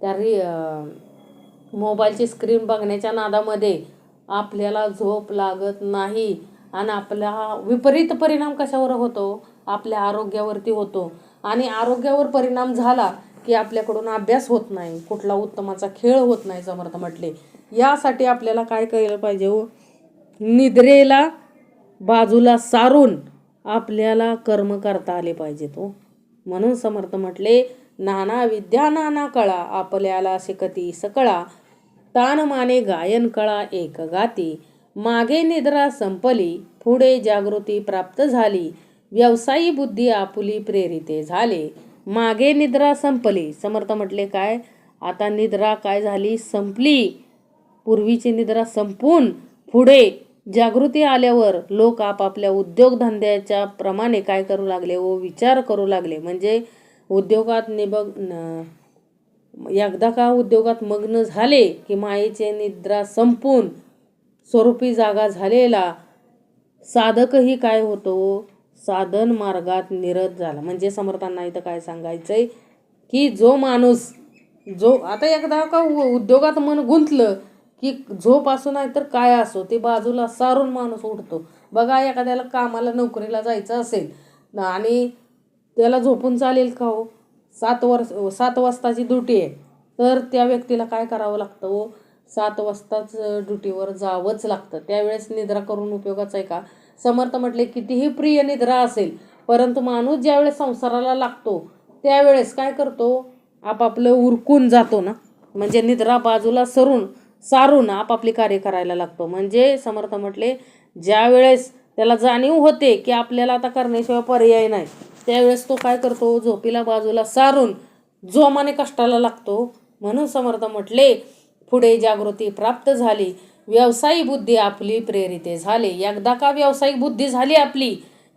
त्या मोबाईलची स्क्रीन बघण्याच्या नादामध्ये आपल्याला झोप लागत नाही आणि आपला विपरीत परिणाम कशावर होतो? आपल्या आरोग्यावरती होतो आणि आरोग्यावर परिणाम झाला की आपल्याकडून अभ्यास होत नाही, कुठला उत्तमाचा खेळ होत नाही समर्थ म्हटले. यासाठी आपल्याला काय केलं पाहिजे हो, निद्रेला बाजूला सारून आपल्याला कर्म करता आले पाहिजेत हो. म्हणून समर्थ म्हटले, नाना विद्या नाना कळा आपल्याला शिकती सकळा, तान माने गायन कळा एक गाती, मागे निद्रा संपली पुढे जागृती प्राप्त झाली, व्यवसायी बुद्धी आपुली प्रेरिते झाले. मागे निद्रा संपली, समर्थ म्हटले काय, आता निद्रा काय झाली, संपली. पूर्वीची निद्रा संपून पुढे जागृती आल्यावर लोक आपापल्या उद्योगधंद्याच्या प्रमाणे काय करू लागले व विचार करू लागले. म्हणजे उद्योगात एकदा का उद्योगात मग्न झाले की मायेचे निद्रा संपून स्वरूपी जागा झालेला साधकही काय होतो, साधन मार्गात निरत झाला. म्हणजे समर्थांना इथं काय सांगायचंय की जो माणूस आता एकदा का उद्योगात मन गुंतलं की झोप असो नाही तर काय असो ते बाजूला सारून माणूस उठतो. बघा, एखाद्याला कामाला नोकरीला जायचं असेल आणि त्याला झोपून चालेल का हो, 7 वाजताची ड्युटी आहे तर त्या व्यक्तीला काय करावं लागतं हो, 7 वाजताच ड्युटीवर जावंच लागतं. त्यावेळेस निद्रा करून उपयोगाचं आहे का. समर्थ म्हटले, कितीही प्रिय निद्रा असेल परंतु माणूस ज्यावेळेस संसाराला लागतो त्यावेळेस काय करतो, आपापलं उरकून जातो ना. म्हणजे निद्रा बाजूला सारून आपापली कार्य करायला लागतो. म्हणजे समर्थ म्हटले, ज्या वेळेस त्याला जाणीव होते की आपल्याला आता करण्याशिवाय पर्याय नाही त्यावेळेस तो काय करतो, झोपीला बाजूला सारून जोमाने कष्टाला लागतो. म्हणून समर्थ म्हटले, पुढे जागृती प्राप्त झाली, व्यावसायिक बुद्धी आपली प्रेरिते झाले. एकदा का व्यावसायिक बुद्धी झाली आपली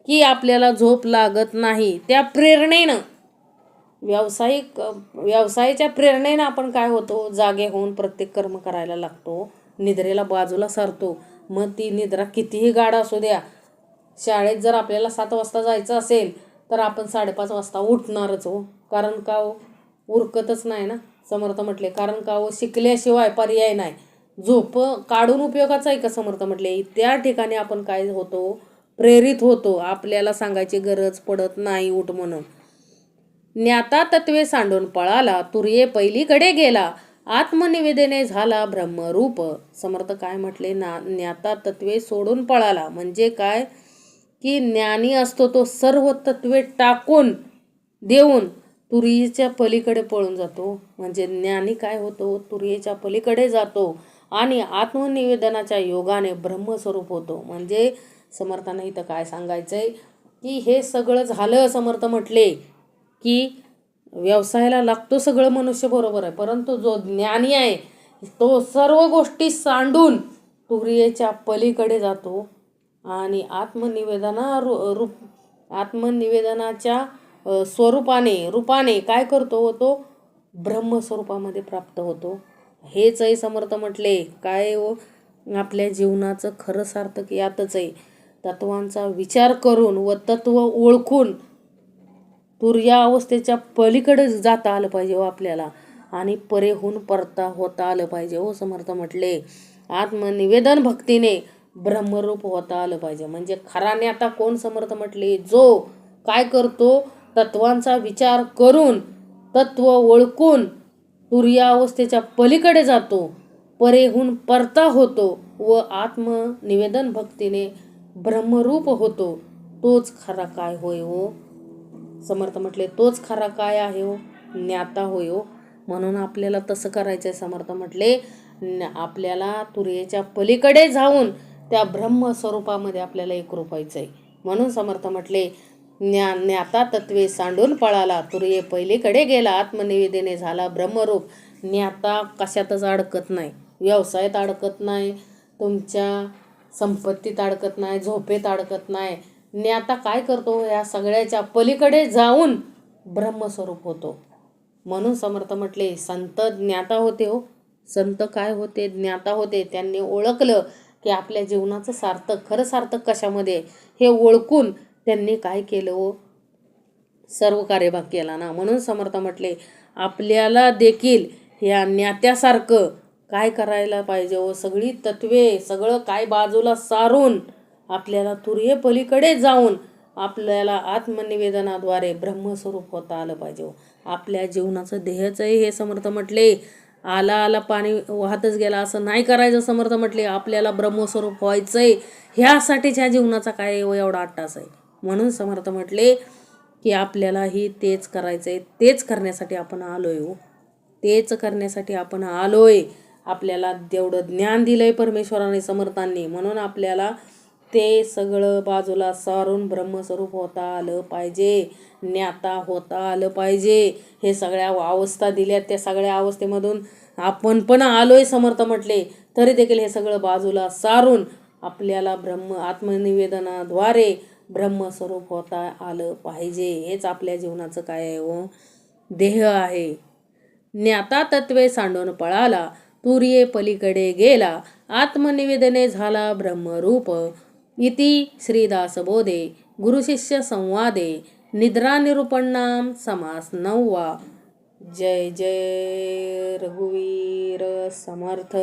की आपल्याला झोप लागत नाही. त्या प्रेरणेनं व्यवसायाच्या प्रेरणेनं आपण काय होतो, जागे होऊन प्रत्येक कर्म करायला लागतो, निद्रेला बाजूला सरतो. मग ती निद्रा कितीही गाढ असू द्या, शाळेत जर आपल्याला 7 वाजता जायचं असेल तर आपण 5:30 वाजता उठणारच हो. कारण का हो, उरकतच नाही ना. समर्थ म्हटले, कारण का हो, शिकल्याशिवाय पर्याय नाही. झोप काढून उपयोगाचं आहे का समर्थ म्हटले. त्या ठिकाणी आपण काय होतो, प्रेरित होतो, आपल्याला सांगायची गरज पडत नाही उठ म्हणून. ज्ञाता तत्वे सांडून पळाला, तुर्ये पहिलीकडे गेला, आत्मनिवेदने झाला ब्रह्मरूप. समर्थ काय म्हटले, ज्ञाता तत्वे सोडून पळाला. म्हणजे काय की ज्ञानी असतो तो सर्व तत्वे टाकून देऊन तुरीच्या पलीकडे पळून जातो. म्हणजे ज्ञानी काय होतो, तुरीच्या पलीकडे जातो आणि आत्मनिवेदनाच्या योगाने ब्रह्मस्वरूप होतो. म्हणजे समर्थांना इथं काय सांगायचंय की हे सगळं झालं. समर्थ म्हटले की व्यवसायाला लागतो सगळं मनुष्य, बरोबर आहे, परंतु जो ज्ञानी आहे तो सर्व गोष्टी सांडून तुर्येच्या पलीकडे जातो आणि आत्मनिवेदनाच्या रूपाने काय करतो, तो ब्रह्मस्वरूपामध्ये प्राप्त होतो. हेच आहे समर्थ म्हटले काय हो, आपल्या जीवनाचं खरं सार्थक यातच आहे. तत्वांचा विचार करून व तत्व ओळखून तुर्या अवस्थेच्या पलीकडे जाता आलं पाहिजे हो आपल्याला आणि परेहून परता होता आलं पाहिजे हो. समर्थ म्हटले, आत्मनिवेदन भक्तीने ब्रह्मरूप होता आलं पाहिजे. म्हणजे खराने आता कोण समर्थ म्हटले, जो काय करतो, तत्वांचा विचार करून तत्व ओळखून तुर्या अवस्थेच्या पलीकडे जातो, परेहून परता होतो व आत्मनिवेदन भक्तीने ब्रह्मरूप होतो, तोच खरा काय होय हो. समर्थ म्हटले, तोच खरा काय आहे हो, ज्ञाता होय हो. म्हणून आपल्याला तसं करायचंय. समर्थ म्हटले, आपल्याला तुर्येच्या पलीकडे जाऊन त्या ब्रह्मस्वरूपामध्ये आपल्याला एकरूप व्हायचंय. म्हणून समर्थ म्हटले, ज्ञाता तत्वे सांडून पळाला, तुर्ये पलीकडे गेला, आत्मनिवेदने झाला ब्रह्मरूप. ज्ञाता कशातच अडकत नाही, व्यवसायात अडकत नाही, तुमच्या संपत्तीत अडकत नाही, झोपेत अडकत नाही. ज्ञाता काय करतो, या सगळ्याच्या पलीकडे जाऊन ब्रह्मस्वरूप होतो. म्हणून समर्थ म्हटले, संत ज्ञाता होते हो. संत काय होते, ज्ञाता होते. त्यांनी ओळखलं की आपल्या जीवनाचं खरं सार्थक कशामध्ये हे ओळखून त्यांनी काय केलं हो, सर्व कार्यभाग केला ना. म्हणून समर्थ म्हटले, आपल्याला देखील या ज्ञात्यासारखं काय करायला पाहिजे हो, सगळी तत्वे सगळं काय बाजूला सारून आपल्याला तुर्ये पलीकडे जाऊन आपल्याला आत्मनिवेदनाद्वारे ब्रह्मस्वरूप होता आलं पाहिजे. आपल्या जीवनाचं ध्येयचंही हे समर्थ म्हटले. आला आला पाणी वाहतच गेला असं नाही करायचं. समर्थ म्हटले आपल्याला ब्रह्मस्वरूप व्हायचंय, ह्यासाठीच ह्या जीवनाचा काय एवढा अट्टास आहे. म्हणून समर्थ म्हटले की आपल्यालाही तेच करायचंय, तेच करण्यासाठी आपण आलोय हो. तेच करण्यासाठी आपण आलोय. आपल्याला तेवढं ज्ञान दिलंय परमेश्वराने, समर्थांनी. म्हणून आपल्याला ते सगळं बाजूला सारून ब्रह्मस्वरूप होता आलं पाहिजे, ज्ञाता होता आलं पाहिजे. हे सगळ्या अवस्था दिल्यात, त्या सगळ्या अवस्थेमधून आपण पण आलोय समर्थ म्हटले. तरी देखील हे सगळं बाजूला सारून आपल्याला आत्मनिवेदनाद्वारे ब्रह्मस्वरूप होता आलं पाहिजे. हेच आपल्या जीवनाचं काय आहे हो, ध्येय आहे. ज्ञाता तत्वे सांडून पळाला, तुर्ये पलीकडे गेला, आत्मनिवेदने झाला ब्रह्मरूप. इति श्रीदासबोधे गुरुशिष्य संवादे निद्रा निरूपणाम समास 9वा. जय जय रघुवीर समर्थ.